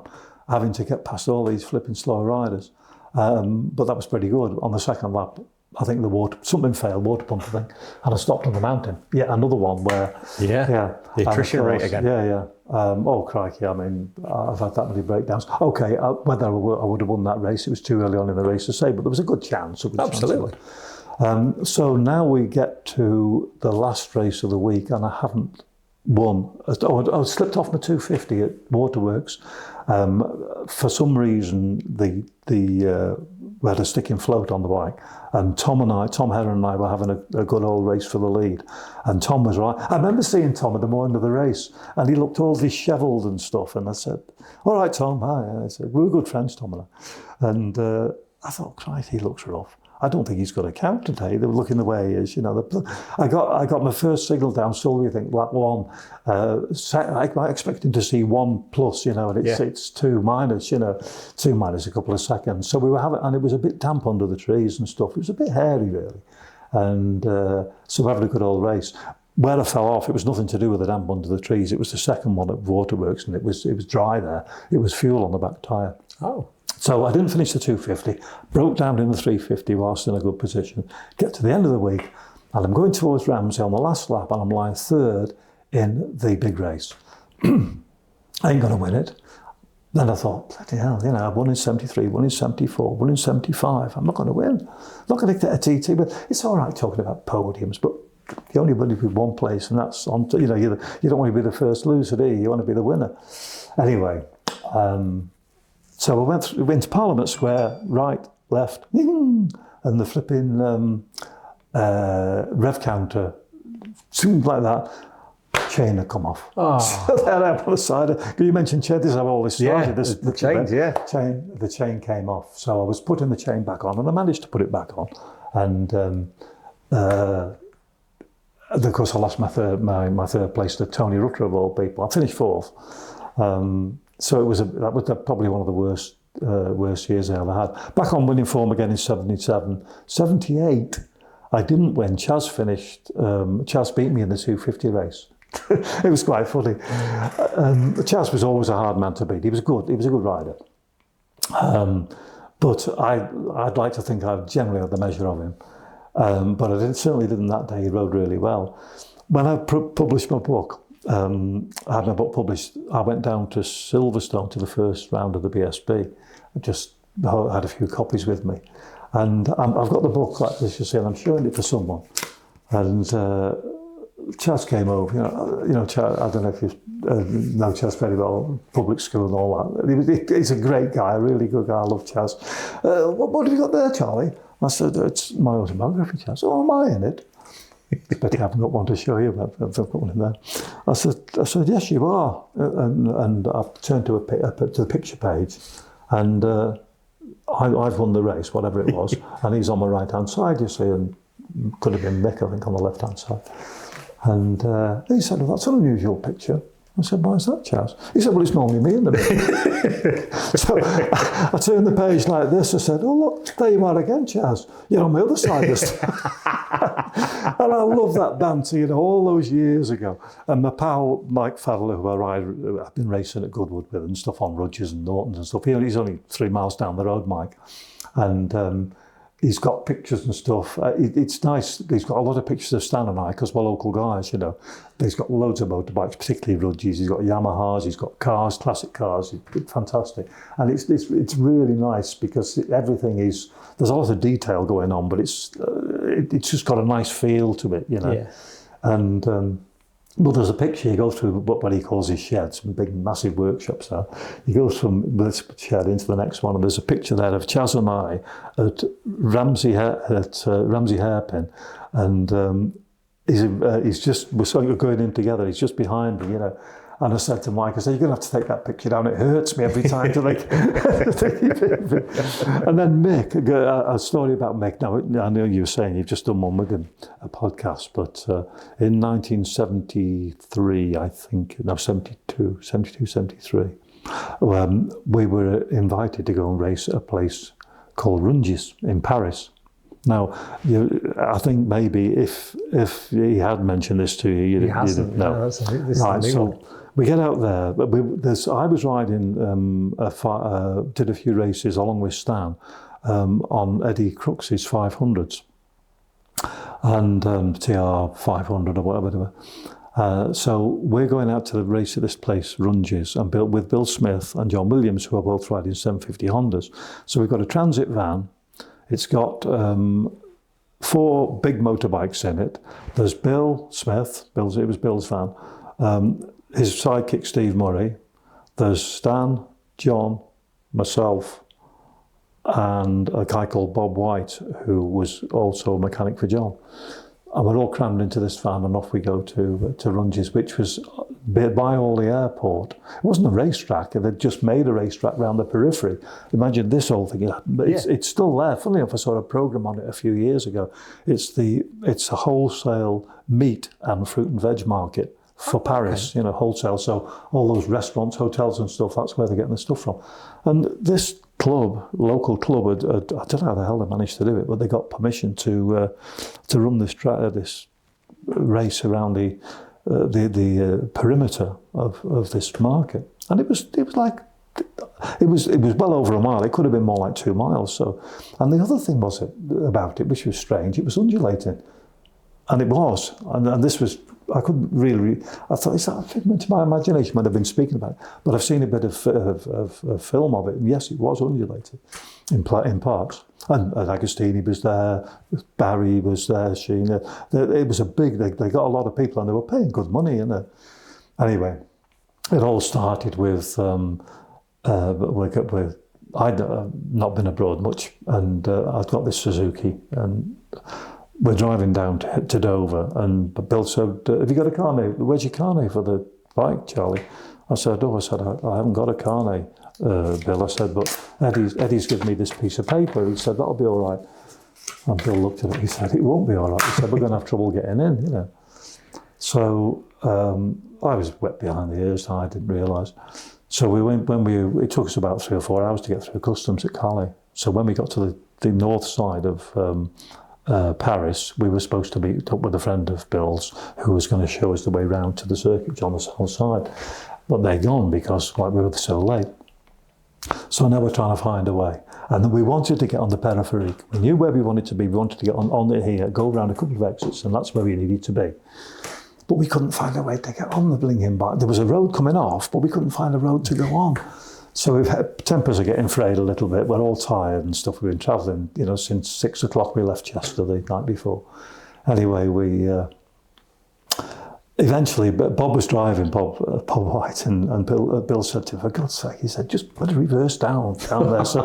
having to get past all these flipping slow riders. But that was pretty good. On the second lap, I think something failed, water pump, I think, and I stopped on the mountain. Yeah, another one where... the attrition rate again. Oh, crikey, I mean, I've had that many breakdowns. Okay, whether I would have won that race, it was too early on in the race to say, but there was a good chance. Absolutely. So now we get to the last race of the week, and I haven't won. I slipped off my 250 at Waterworks. For some reason, we had a sticking float on the bike, and Tom Heron and I were having a good old race for the lead, and Tom was right. I remember seeing Tom at the morning of the race, and he looked all dishevelled and stuff, and I said, all right, Tom, hi. I said, we were good friends, Tom and I. And I thought, Christ, he looks rough. I don't think he's got a count today. They were looking the way he is, I got my first signal down, still I think lap one. I expected to see 1+, and it's 2 minus, 2 minus a couple of seconds. So we were having, and it was a bit damp under the trees and stuff. It was a bit hairy, really. And so we're having a good old race. Where I fell off, it was nothing to do with the damp under the trees. It was the second one at Waterworks, and it was dry there. It was fuel on the back tyre. Oh. So I didn't finish the 250, broke down in the 350 whilst in a good position, get to the end of the week, and I'm going towards Ramsey on the last lap, and I'm lying third in the big race. I ain't going to win it. Then I thought, bloody hell, I've won in 73, won in 74, won in 75. I'm not going to win. I'm not going to get a TT, but it's all right talking about podiums, but you only want to be one place, and that's on. You know, you don't want to be the first loser, do you? You want to be the winner. Anyway, so we went to Parliament Square, right, left, and the flipping rev counter, something like that. Chain had come off. Oh. So they're out on the side. You mentioned chain. This is how all this started. Yeah, the chains, yeah. The chain came off. So I was putting the chain back on, and I managed to put it back on. And of course, I lost my third place to Tony Rutter of all people. I finished fourth. So that was probably one of the worst years I ever had. Back on winning form again in 77. 78, I didn't win. Chaz finished. Chaz beat me in the 250 race. It was quite funny. Chaz was always a hard man to beat. He was good. He was a good rider. But I'd like to think I generally had the measure of him. But I certainly didn't that day. He rode really well. When I published my book, I had my book published, I went down to Silverstone to the first round of the BSB. I just had a few copies with me. And I've got the book, like this, you see, and I'm showing it to someone. And Chaz came over, you know, Chaz, I don't know if you know Chaz very well, public school and all that. He's a great guy, a really good guy. I love Chaz. What have you got there, Charlie? I said, it's my autobiography, Chaz. Oh, am I in it? But I haven't got one to show you, but I've got one in there. I said, yes, you are. And I turned to the picture page, and I've won the race, whatever it was, and he's on the right-hand side, you see, and could have been Mick, I think, on the left-hand side. And he said, well, that's an unusual picture. I said, why is that, Chaz? He said, well, it's normally me in the middle. So I turned the page like this. I said, oh, look, there you are again, Chaz. You're on the other side this time. And I love that banter, you know, all those years ago. And my pal, Mike Fadler, who I've been racing at Goodwood with and stuff on Rudges and Nortons and stuff. He's only 3 miles down the road, Mike. And he's got pictures and stuff. It's nice. He's got a lot of pictures of Stan and I, because we're local guys, you know. He's got loads of motorbikes, particularly Rudges. He's got Yamahas. He's got cars, classic cars. It's fantastic. And it's really nice because everything is, there's a lot of detail going on, but it's just got a nice feel to it, you know. Yeah. And well, there's a picture. He goes through what he calls his shed, some big, massive workshops there. He goes from this shed into the next one, and there's a picture there of Chaz and I at Ramsey Hairpin, and we're sort of going in together. He's just behind me, you know. And I said to Mike, I said, you're going to have to take that picture down. It hurts me every time to like. And then Mick, a story about Mick. Now, I know you were saying you've just done one with him, a podcast, but in 1973, I think, no, 72, 73, we were invited to go and race at a place called Rungis in Paris. Now, I think maybe if he had mentioned this to you, he hasn't. No, this right, is so we get out there. But I was riding, did a few races along with Stan on Eddie Crooks's 500s and TR 500 or whatever. So we're going out to the race at this place, Rungis, and with Bill Smith and John Williams, who are both riding 750 Hondas. So we've got a transit van. It's got 4 big motorbikes in it. There's Bill Smith, it was Bill's van, his sidekick Steve Murray. There's Stan, John, myself, and a guy called Bob White, who was also a mechanic for John. And we're all crammed into this van, and off we go to Rungis, which was by all the airport. It wasn't a racetrack. They'd just made a racetrack around the periphery. Imagine this whole thing. It's still there. Funnily enough, I saw a program on it a few years ago. It's a wholesale meat and fruit and veg market for Paris, you know, wholesale. So all those restaurants, hotels and stuff, that's where they're getting the stuff from. And this local club, I don't know how the hell they managed to do it, but they got permission to run this race around the perimeter of this market, and it was well over a mile. It could have been more like 2 miles. So, and the other thing about it, which was strange, it was undulating. And it was, and this was, I couldn't really, I thought, is that a figment of my imagination when I've been speaking about it? But I've seen a bit of film of it, and yes, it was undulated in parts. And Agostini was there, Barry was there, Sheena. It was a big, they got a lot of people, and they were paying good money, Anyway, it all started with I'd not been abroad much, and I'd got this Suzuki, and we're driving down to Dover, and Bill said, have you got a carnet? Where's your carnet for the bike, Charlie? I said, I haven't got a carnet, Bill. I said, but Eddie's given me this piece of paper. He said, that'll be all right. And Bill looked at it, he said, it won't be all right. He said, we're going to have trouble getting in, So I was wet behind the ears, and I didn't realise. So we went, it took us about 3 or 4 hours to get through customs at Calais. So when we got to the north side of Paris, we were supposed to meet up with a friend of Bill's who was going to show us the way round to the circuit on the south side. But they'd gone because we were so late. So now we're trying to find a way. And then we wanted to get on the peripherique. We knew where we wanted to be. We wanted to get on it here, go around a couple of exits, and that's where we needed to be. But we couldn't find a way to get on the blinking bike. There was a road coming off, but we couldn't find a road to go on. So tempers are getting frayed a little bit. We're all tired and stuff. We've been travelling, since 6 o'clock. We left Chester the night before. Anyway, we eventually, Bob was driving, Bob White, and Bill said to him, for God's sake, he said, just put a reverse down there. So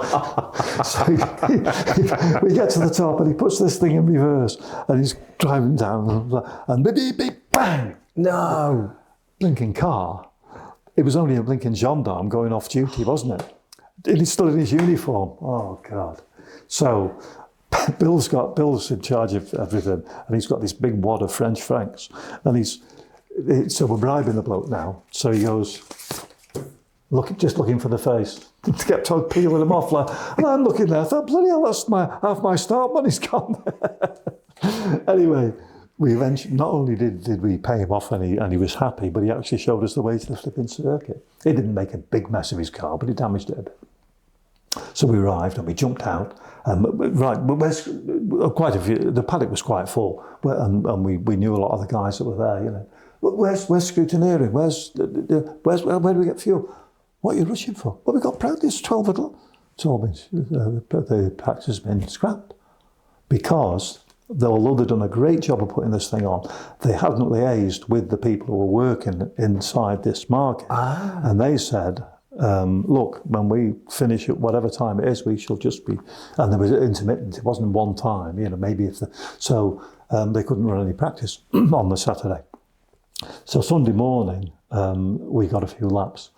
we get to the top, and he puts this thing in reverse, and he's driving down, and beep, beep, bang! No! Blinking car. It was only a blinking gendarme going off duty, wasn't it? And he's still in his uniform. Oh, God. So Bill's in charge of everything, and he's got this big wad of French francs, and so we're bribing the bloke now. So he goes, just looking for the face. Kept on peeling him off, and I'm looking there. I thought, bloody hell, half my start money's gone. Anyway, we eventually, not only did we pay him off and he was happy, but he actually showed us the way to the flipping circuit. He didn't make a big mess of his car, but he damaged it a bit. So we arrived and we jumped out. Quite a few. The paddock was quite full, and we knew a lot of the guys that were there. Where's scrutineering? Where do we get fuel? What are you rushing for? Well, we got practice 12 o'clock. It's all been the practice has been scrapped because, although they'd done a great job of putting this thing on, they hadn't liaised with the people who were working inside this market. And they said, look, when we finish at whatever time it is, we shall just be, and there was intermittent, it wasn't one time, maybe so they couldn't run any practice on the Saturday. So Sunday morning, we got a few laps.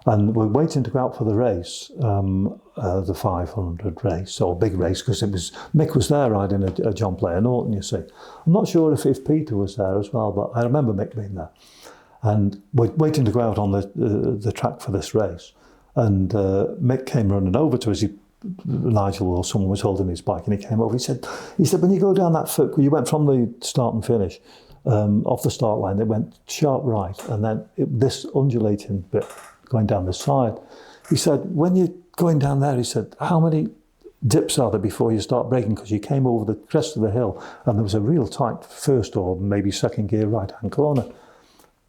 And we're waiting to go out for the race, the 500 race, or big race, because Mick was there riding a John Player Norton, you see. I'm not sure if Peter was there as well, but I remember Mick being there. And we're waiting to go out on the track for this race. And Mick came running over to us. Nigel or someone was holding his bike, and he came over. He said, when you go down that foot, you went from the start and finish, off the start line, it went sharp right, and then this undulating bit going down the side. He said, when you're going down there, he said, how many dips are there before you start braking? Because you came over the crest of the hill, and there was a real tight first or maybe second gear right-hand corner.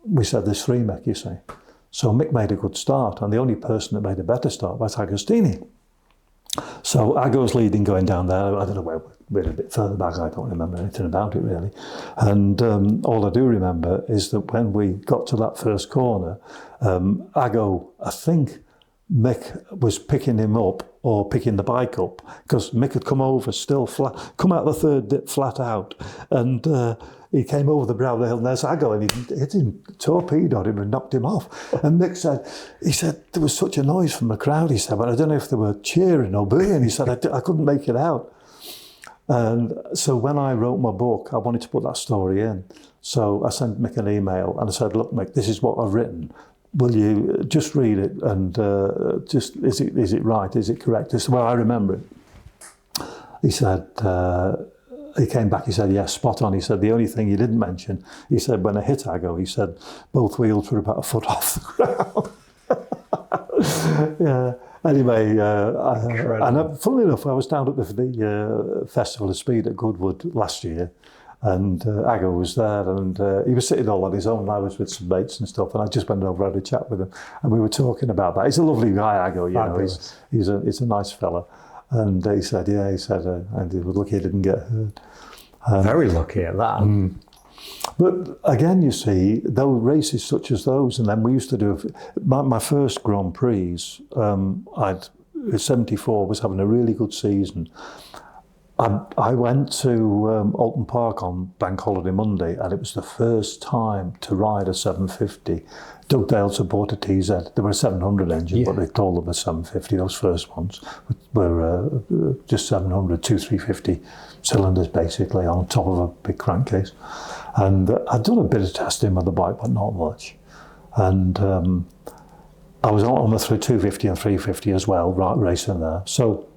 We said, there's 3, Mick, you see. So Mick made a good start, and the only person that made a better start was Agostini. So Ago's leading going down there. I don't know where we're a bit further back. I don't remember anything about it really. And all I do remember is that when we got to that first corner, Ago, I think Mick was picking him up or picking the bike up, because Mick had come over still flat, come out the third dip flat out, and he came over the brow of the hill, and there's Ago, and he hit him, torpedoed him and knocked him off. And Mick said, there was such a noise from the crowd, he said, but I don't know if they were cheering or booing. He said, I couldn't make it out. And so when I wrote my book, I wanted to put that story in. So I sent Mick an email, and I said, look, Mick, this is what I've written. Will you just read it, and is it right? Is it correct? He said, well, I remember it. He said, he came back, he said, yes, spot on. He said, the only thing you didn't mention, he said, when I hit Ago, he said, both wheels were about a foot off the ground. Yeah. Anyway, and funnily enough, I was down at the Festival of Speed at Goodwood last year, And Aggo was there, and he was sitting all on his own. I was with some mates and stuff, and I just went over and had a chat with him, and we were talking about that. He's a lovely guy, Aggo. You know, he's a nice fella. And he said, and he was lucky he didn't get hurt. Very lucky at that. But again, you see, though races such as those, and then we used to do my first Grand Prix. I'd 74 was having a really good season. I went to Alton Park on Bank Holiday Monday, and it was the first time to ride a 750. Doug Dale supported TZ. There were a 700 engine, but they told them a 750. Those first ones were just 700, 350 cylinders basically on top of a big crankcase. And I'd done a bit of testing with the bike, but not much. And I was on the 250 and 350 as well, racing there. So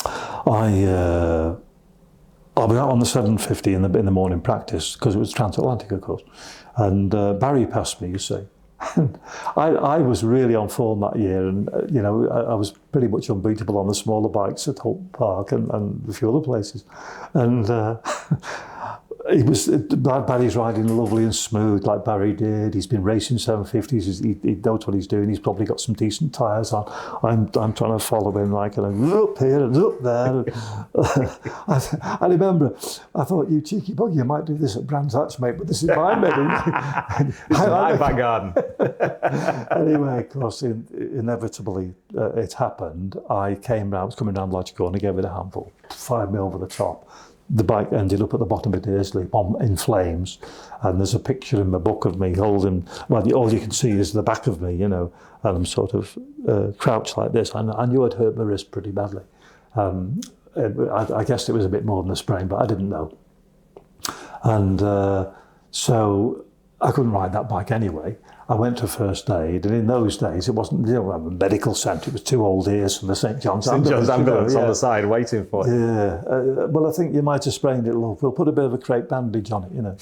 I was out on the 750 in the morning practice because it was transatlantic, of course. And Barry passed me, you see. I was really on form that year, and you know, I was pretty much unbeatable on the smaller bikes at Holt Park and a few other places. And Barry's riding lovely and smooth like Barry did. He's been racing 750s. He knows what he's doing. He's probably got some decent tyres on. I'm trying to follow him like, and I'm up here and up there. I remember, I thought, you cheeky bug, you might do this at Brands Hatch, mate, but this is my meadow. This is my back garden. Anyway, of course, inevitably it happened. I came round, I was coming round Lodge Corner, gave it a handful, 5 mil over the top. The bike ended up at the bottom of Dearsley in flames, and there's a picture in my book of me holding, well, all you can see is the back of me, you know, and I'm sort of crouched like this. I knew I'd hurt my wrist pretty badly. I guessed it was a bit more than a sprain, but I didn't know. And so I couldn't ride that bike anyway. I went to first aid, and in those days it wasn't, you know, a medical centre. It was 2 old ears from the St John's ambulance on the side waiting for you. Yeah. Well, I think you might have sprained it. We'll put a bit of a crepe bandage on it, you know.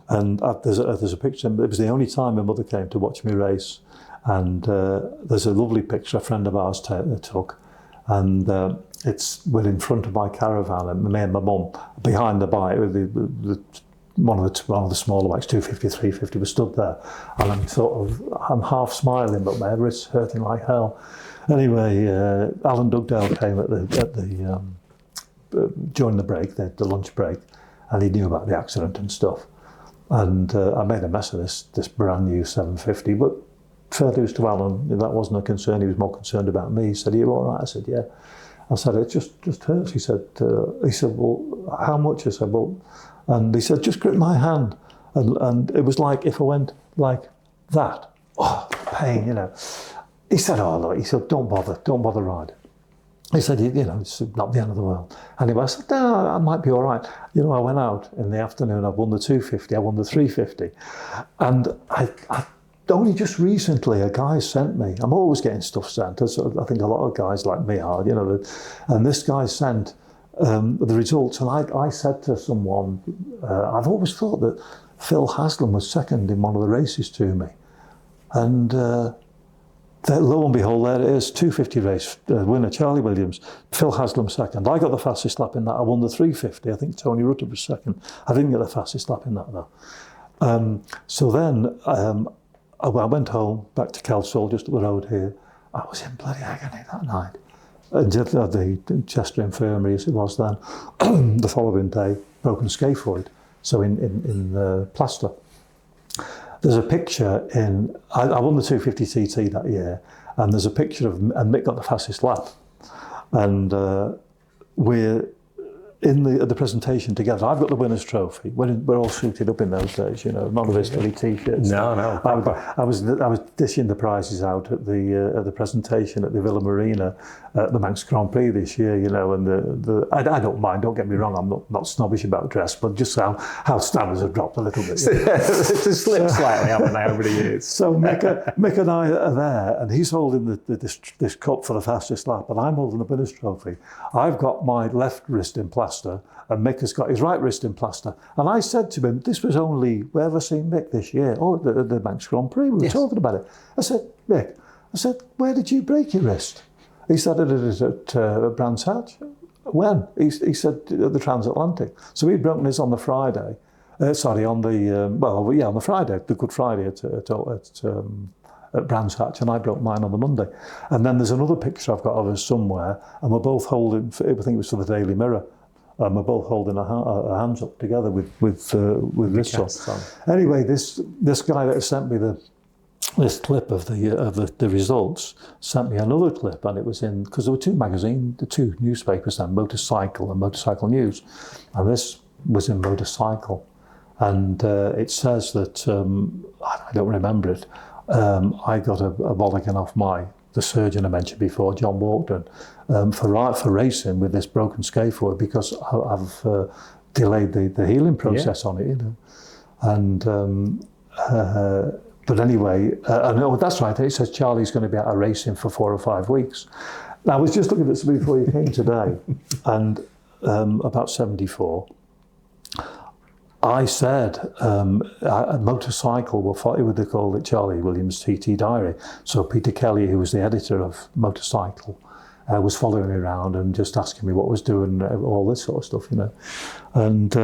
And there's a picture. It was the only time my mother came to watch me race, and there's a lovely picture a friend of ours took, and we're in front of my caravan, and me and my mum behind the bike with the one of the smaller bikes, 250, 350, was stood there, and I'm half smiling, but my wrist's hurting like hell. Anyway, Alan Dugdale came during the break, the lunch break, and he knew about the accident and stuff. And I made a mess of this brand new 750, but fair dues to Alan, that wasn't a concern. He was more concerned about me. He said, "Are you all right?" I said, "Yeah." I said, "It just hurts." He said, "Well, how much?" I said, "Well," and he said, "Just grip my hand." And it was like if I went like that, oh, pain, you know. He said, "Oh, look," he said, don't bother riding." He said, "You know, it's not the end of the world." Anyway, I said, "No, I might be all right." You know, I went out in the afternoon, I won the 250, I won the 350. And I only just recently, a guy sent me, I'm always getting stuff sent, as I think a lot of guys like me are, you know, and this guy sent the results, and I said to someone, I've always thought that Phil Haslam was second in one of the races to me. And lo and behold, there it is, 250 race winner, Charlie Williams, Phil Haslam second. I got the fastest lap in that. I won the 350. I think Tony Rutter was second. I didn't get the fastest lap in that though. So then I went home, back to Kelsall, just up the road here. I was in bloody agony that night. At the Chester Infirmary, as it was then, the following day, broken scaphoid, so in plaster. There's a picture I won the 250 TT that year, and there's a picture and Mick got the fastest lap. And we're at the presentation together. I've got the winner's trophy. We're all suited up in those days, you know, none of us silly t-shirts. No. I was dishing the prizes out at the presentation at the Villa Marina at the Manx Grand Prix this year, you know, and I don't mind, don't get me wrong, I'm not snobbish about dress, but just how standards have dropped a little bit. You know? It's just slipped slightly, haven't they, over the years? So Mick and I are there, and he's holding this cup for the fastest lap, and I'm holding the winner's trophy. I've got my left wrist in plaster, and Mick has got his right wrist in plaster. And I said to him, this was only, where have I seen Mick this year? Oh, the Manx Grand Prix, we were talking about it. I said, "Mick," where did you break your wrist? He said, "It is at Brands Hatch." When? He said the transatlantic. So he'd broken his on the Friday. On the Friday, the Good Friday at Brands Hatch, and I broke mine on the Monday. And then there's another picture I've got of us somewhere, and we're both holding, I think it was for the Daily Mirror, and we're both holding our hands up together with this on. Anyway, this guy that sent me this clip of the results sent me another clip, and it was in, because there were two newspapers then, Motorcycle and Motorcycle News, and this was in Motorcycle, and it says that I don't remember it. I got a bollocking off the surgeon I mentioned before, John Walkden, for racing with this broken scaphoid because I've delayed the healing process on it, you know, and. But anyway, that's right, it says Charlie's going to be out of racing for 4 or 5 weeks. Now, I was just looking at this before you came today, and about 74, I said, Motorcycle, what they called it, Charlie Williams TT Diary. So Peter Kelly, who was the editor of Motorcycle, was following me around and just asking me what I was doing, all this sort of stuff, you know. And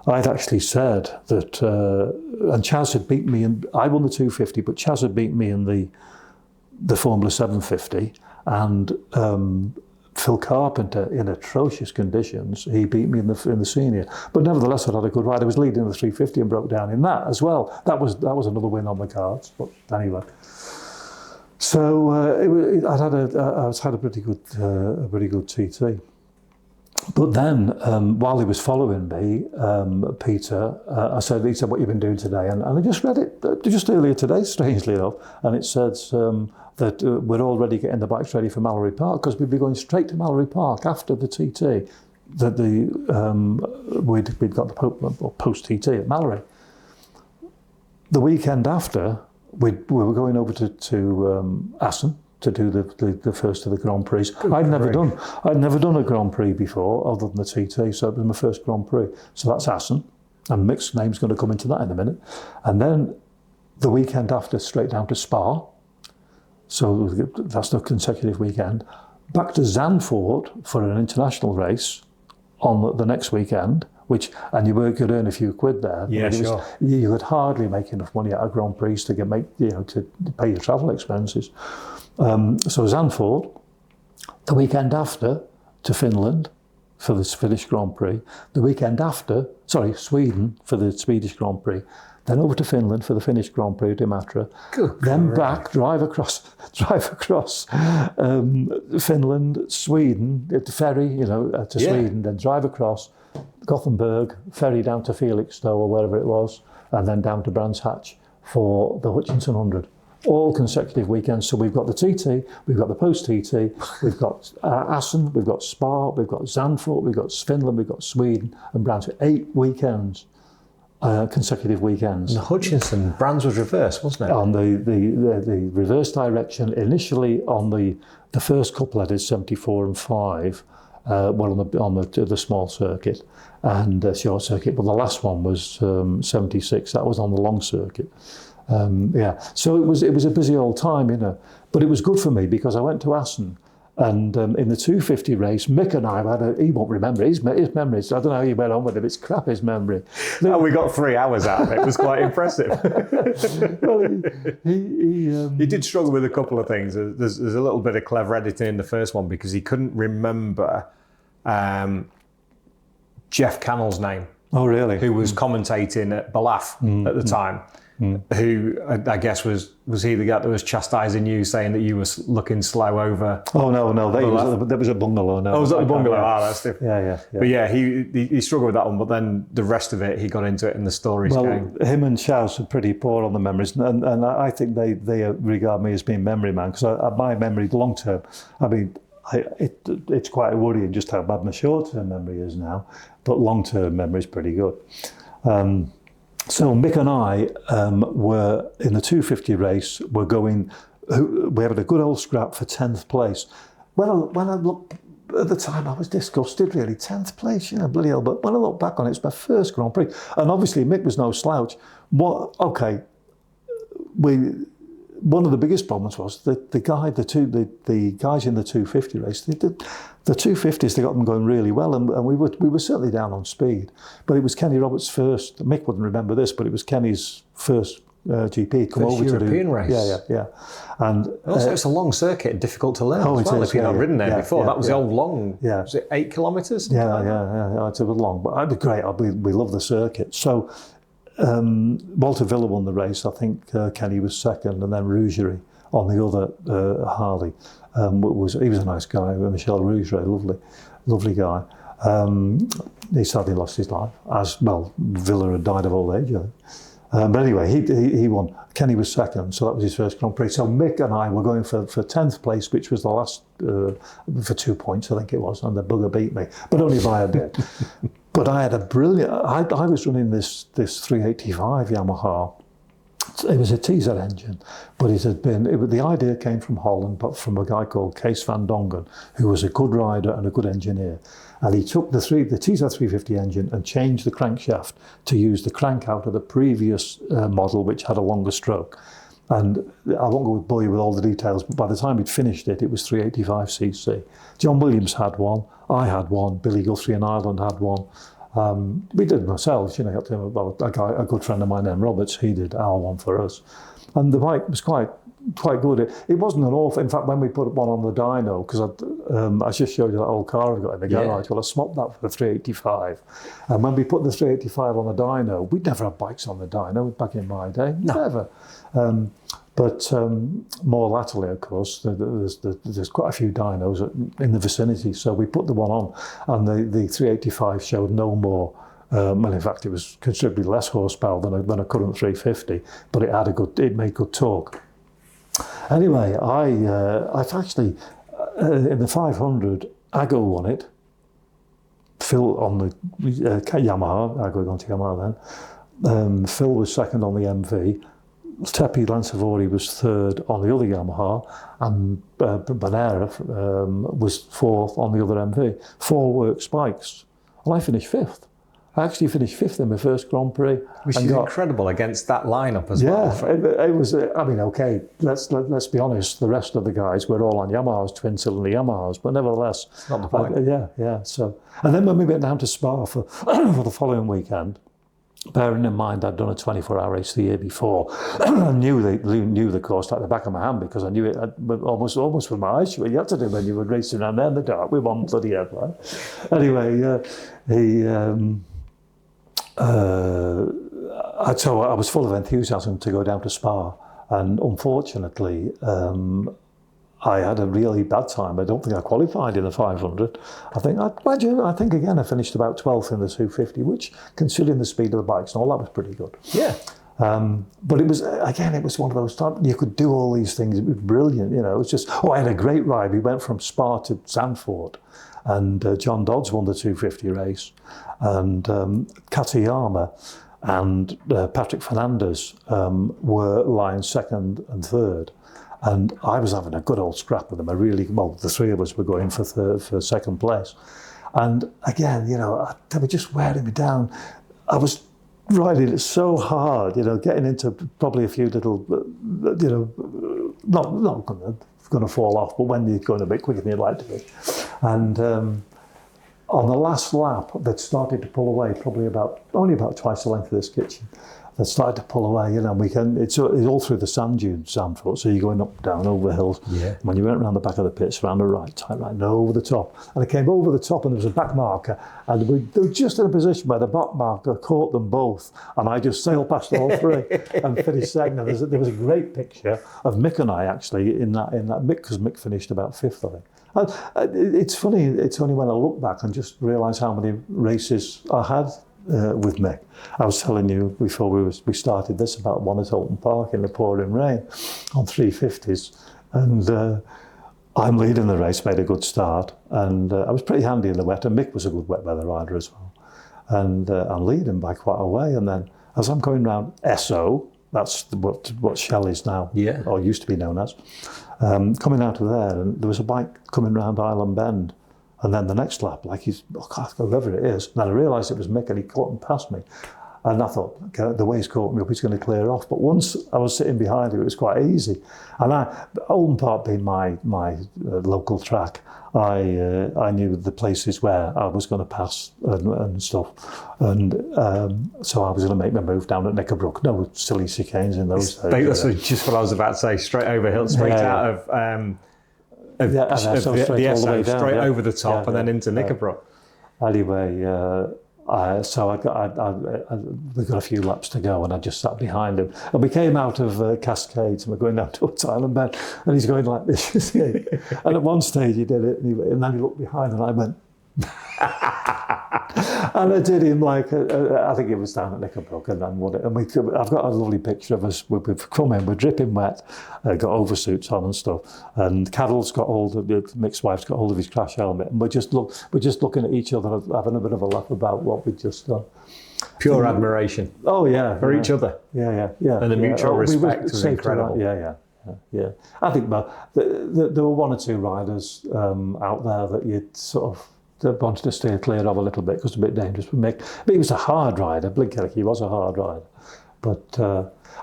I'd actually said that, and Chaz had beat me, and I won the 250, but Chaz had beat me in the Formula 750, and Phil Carpenter, in atrocious conditions, he beat me in the senior. But nevertheless, I'd had a good ride. I was leading the 350 and broke down in that as well. That was another win on the cards. But anyway, so I had a pretty good TT. But then, while he was following me, Peter, he said, what you've been doing today? And I just read it just earlier today, strangely enough, and it says that we're already getting the bikes ready for Mallory Park, because we'd be going straight to Mallory Park after the TT, that we'd got the post-TT at Mallory. The weekend after, we were going over to Assen, to do the first of the Grand Prix. I'd never done a Grand Prix before other than the TT, so it was my first Grand Prix. So that's Assen, and Mick's name's going to come into that in a minute. And then the weekend after, straight down to Spa. So that's the consecutive weekend. Back to Zandvoort for an international race on the next weekend, and you could earn a few quid there. Yeah, sure. You could hardly make enough money out of Grand Prix to pay your travel expenses. So Zandvoort, the weekend after, to Finland for the Finnish Grand Prix, the weekend after, Sweden for the Swedish Grand Prix, then over to Finland for the Finnish Grand Prix de Matra, then back, drive across Finland, Sweden, ferry, to Sweden, then drive across Gothenburg, ferry down to Felixstowe or wherever it was, and then down to Brands Hatch for the Hutchinson 100. All consecutive weekends. So we've got the TT, we've got the post-TT, we've got Assen, we've got Spa, we've got Zandvoort, we've got Finland, we've got Sweden and Brands. 8 weekends, consecutive weekends. And the Hutchinson, Brands was reversed, wasn't it? On the reverse direction. Initially on the first couple I did 74 and 5, on the small circuit and short circuit, but the last one was 76. That was on the long circuit. So it was a busy old time, but it was good for me because I went to Assen, and in the 250 race, Mick and I he won't remember his memories. I don't know how he went on with it. It's crap, his memory. We got 3 hours out of it. It was quite impressive. Well, he did struggle with a couple of things. There's a little bit of clever editing in the first one because he couldn't remember Jeff Cannell's name. Oh, really? Who was commentating at Balaf at the time. Who I guess was he the guy that was chastising you, saying that you were looking slow over? Oh no, that was a bungalow. No, was that the bungalow? That's different. Yeah. But yeah, he struggled with that one. But then the rest of it, he got into it in the stories. Well, him and Chaz are pretty poor on the memories, and I think they regard me as being memory man because my memory long term. I mean, it's quite worrying just how bad my short term memory is now, but long term memory is pretty good. So Mick and I were in the 250 race. We had a good old scrap for 10th place. When I look at the time, I was disgusted. Really, 10th place, bloody hell. But when I look back on it, it's my first Grand Prix, and obviously Mick was no slouch. one of the biggest problems was that the guys in the 250 race, the 250s, they got them going really well, and we were certainly down on speed. But it was Kenny Roberts' first. Mick wouldn't remember this, but it was Kenny's first GP come first over European to do, race. Yeah. And also, it's a long circuit and difficult to learn as well. If you've not ridden there before, that was the old long. Yeah. Was it 8 kilometres? Yeah. It was long, but it'd be great. We love the circuit. So Walter Villa won the race. I think Kenny was second, and then Rougerie on the other Harley. He was a nice guy. Michel Rougerie, lovely guy. He sadly lost his life, as well. Villa had died of old age. But anyway, he won. Kenny was second, so that was his first Grand Prix. So Mick and I were going for 10th place, which was the last, for 2 points, I think it was, and the bugger beat me, but only by a bit. But I had a brilliant, I was running this 385 Yamaha. It was a teaser engine, but the idea came from Holland, but from a guy called Kees van Dongen, who was a good rider and a good engineer. And he took the teaser 350 engine and changed the crankshaft to use the crank out of the previous model, which had a longer stroke. And I won't go bore you with all the details, but by the time he'd finished it, it was 385cc. John Williams had one, I had one, Billy Guthrie in Ireland had one. We did it ourselves, a good friend of mine named Roberts, he did our one for us. And the bike was quite good. It wasn't an awful, in fact, when we put one on the dyno, because I just showed you that old car I've got in the garage, well, I swapped that for the 385. And when we put the 385 on the dyno, we'd never had bikes on the dyno back in my day, never. But more latterly, of course, there's quite a few dynos in the vicinity, so we put the one on, and the 385 showed no more. Well, in fact, it was considerably less horsepower than a current 350, but it made good torque. Anyway, I've actually in the 500, Aggo won it. Phil on the Yamaha, Aggo gone to Yamaha then. Phil was second on the MV. Tepi Lansavori was third on the other Yamaha, and Banera was fourth on the other MV. 4 works bikes. Well, I finished fifth. I actually finished fifth in my first Grand Prix. Which is incredible against that lineup as well. Yeah, it was, okay, let's be honest, the rest of the guys were all on Yamahas, twin-cylinder Yamahas, but nevertheless. It's not the point. So, and then when we went down to Spa for the following weekend, bearing in mind I'd done a 24-hour race the year before, I knew the course like the back of my hand, because I knew it almost with my eyes shut. You had to do when you were racing around there in the dark with one bloody headlight. Anyway, so I was full of enthusiasm to go down to Spa, and unfortunately, I had a really bad time. I don't think I qualified in the 500. I think again I finished about 12th in the 250, which, considering the speed of the bikes and all, that was pretty good. Yeah. But it was one of those times you could do all these things. It was brilliant, It was just, I had a great ride. We went from Spa to Zandvoort, and John Dodds won the 250 race, and Katayama and Patrick Fernandez were lying second and third. And I was having a good old scrap with them. The 3 of us were going for second place. And again, they were just wearing me down. I was riding it so hard, getting into probably a few little, not going to fall off, but when you're going a bit quicker than you'd like to be. And on the last lap, they'd started to pull away, only about twice the length of this kitchen. They started to pull away, it's all through the sand dunes, Zandvoort, so you're going up, down, over hills. Yeah. When you went around the back of the pits, around the right, tight right, and over the top. And I came over the top, and there was a back marker, and they were just in a position where the back marker caught them both, and I just sailed past all 3 and finished second. And there was a great picture of Mick and I, actually, in that Mick, because Mick finished about 5th, I think. It's funny, it's only when I look back and just realise how many races I had with Mick. I was telling you before we started this about one at Alton Park in the pouring rain on 350s, and I'm leading the race, made a good start, and I was pretty handy in the wet, and Mick was a good wet weather rider as well, and I'm leading by quite a way, and then as I'm going round SO, that's what Shell is now, or used to be known as, coming out of there, and there was a bike coming round Island Bend. And then the next lap, whoever it is, and then I realised it was Mick, and he caught and passed me. And I thought, okay, the way's caught me up, he's going to clear off. But once I was sitting behind him, it was quite easy. And Oldham Park being my local track, I knew the places where I was going to pass and stuff. And so I was going to make my move down at Knickerbrook. No silly chicanes in those days. That's just what I was about to say. Straight over hill, straight out of the SO, straight over the top and then into Knickerbrook. Anyway, we got a few laps to go, and I just sat behind him. And we came out of Cascades, and we're going down towards Island Bend, and he's going like this. And at one stage he did it, and then he looked behind, and I went. And I did him like, I think it was down at Knickerbrook, and then I've got a lovely picture of us. We've come in, we're dripping wet, got oversuits on and stuff, and Cadell's got hold of, Mick's wife's got hold of his crash helmet, and we're just looking at each other, having a bit of a laugh about what we'd just done. Pure admiration. Oh yeah, for each other. Yeah. And the mutual respect was incredible. Yeah. I think there were one or two riders out there that you'd sort of wanted to steer clear of a little bit because it's a bit dangerous. But he was a hard rider. Blinkelly, he was a hard rider. But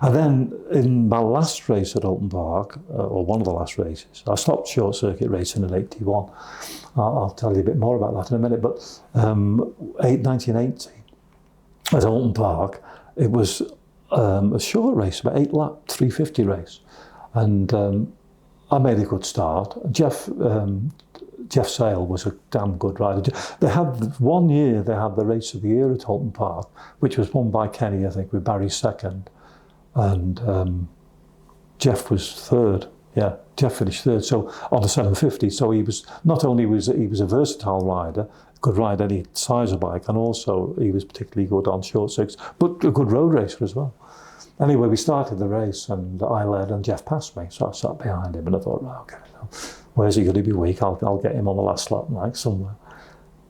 and then in my last race at Oldham Park, or one of the last races, I stopped short circuit racing in '81. I'll tell you a bit more about that in a minute. But 1980 at Oldham Park, it was a short race, about 8 lap 350 race, and I made a good start. Jeff Sale was a damn good rider. They had one year, they had the race of the year at Oldham Park, which was won by Kenny, I think, with Barry second. And Jeff was third. Yeah, Jeff finished third. So on the 750, so he was, not only was he was a versatile rider, could ride any size of bike, and also he was particularly good on short circuits, but a good road racer as well. Anyway, we started the race and I led and Jeff passed me. So I sat behind him and I thought, right, okay, where's he going to be weak? I'll get him on the last lap, like somewhere.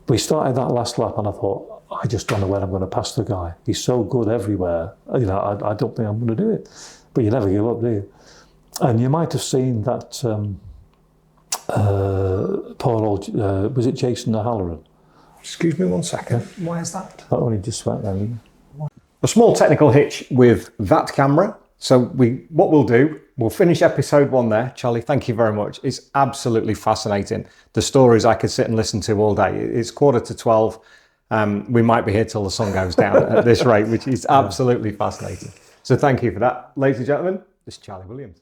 We started that last lap and I thought, I just don't know when I'm going to pass the guy. He's so good everywhere. You know, I don't think I'm going to do it. But you never give up, do you? And you might have seen that poor old, was it Jason O'Halloran? Excuse me 1 second. Why is that? That only just went then. A small technical hitch with that camera. So what we'll do, we'll finish episode 1 there. Charlie, thank you very much. It's absolutely fascinating. The stories I could sit and listen to all day. It's 11:45. We might be here till the sun goes down at this rate, which is absolutely fascinating. So thank you for that. Ladies and gentlemen, this is Charlie Williams.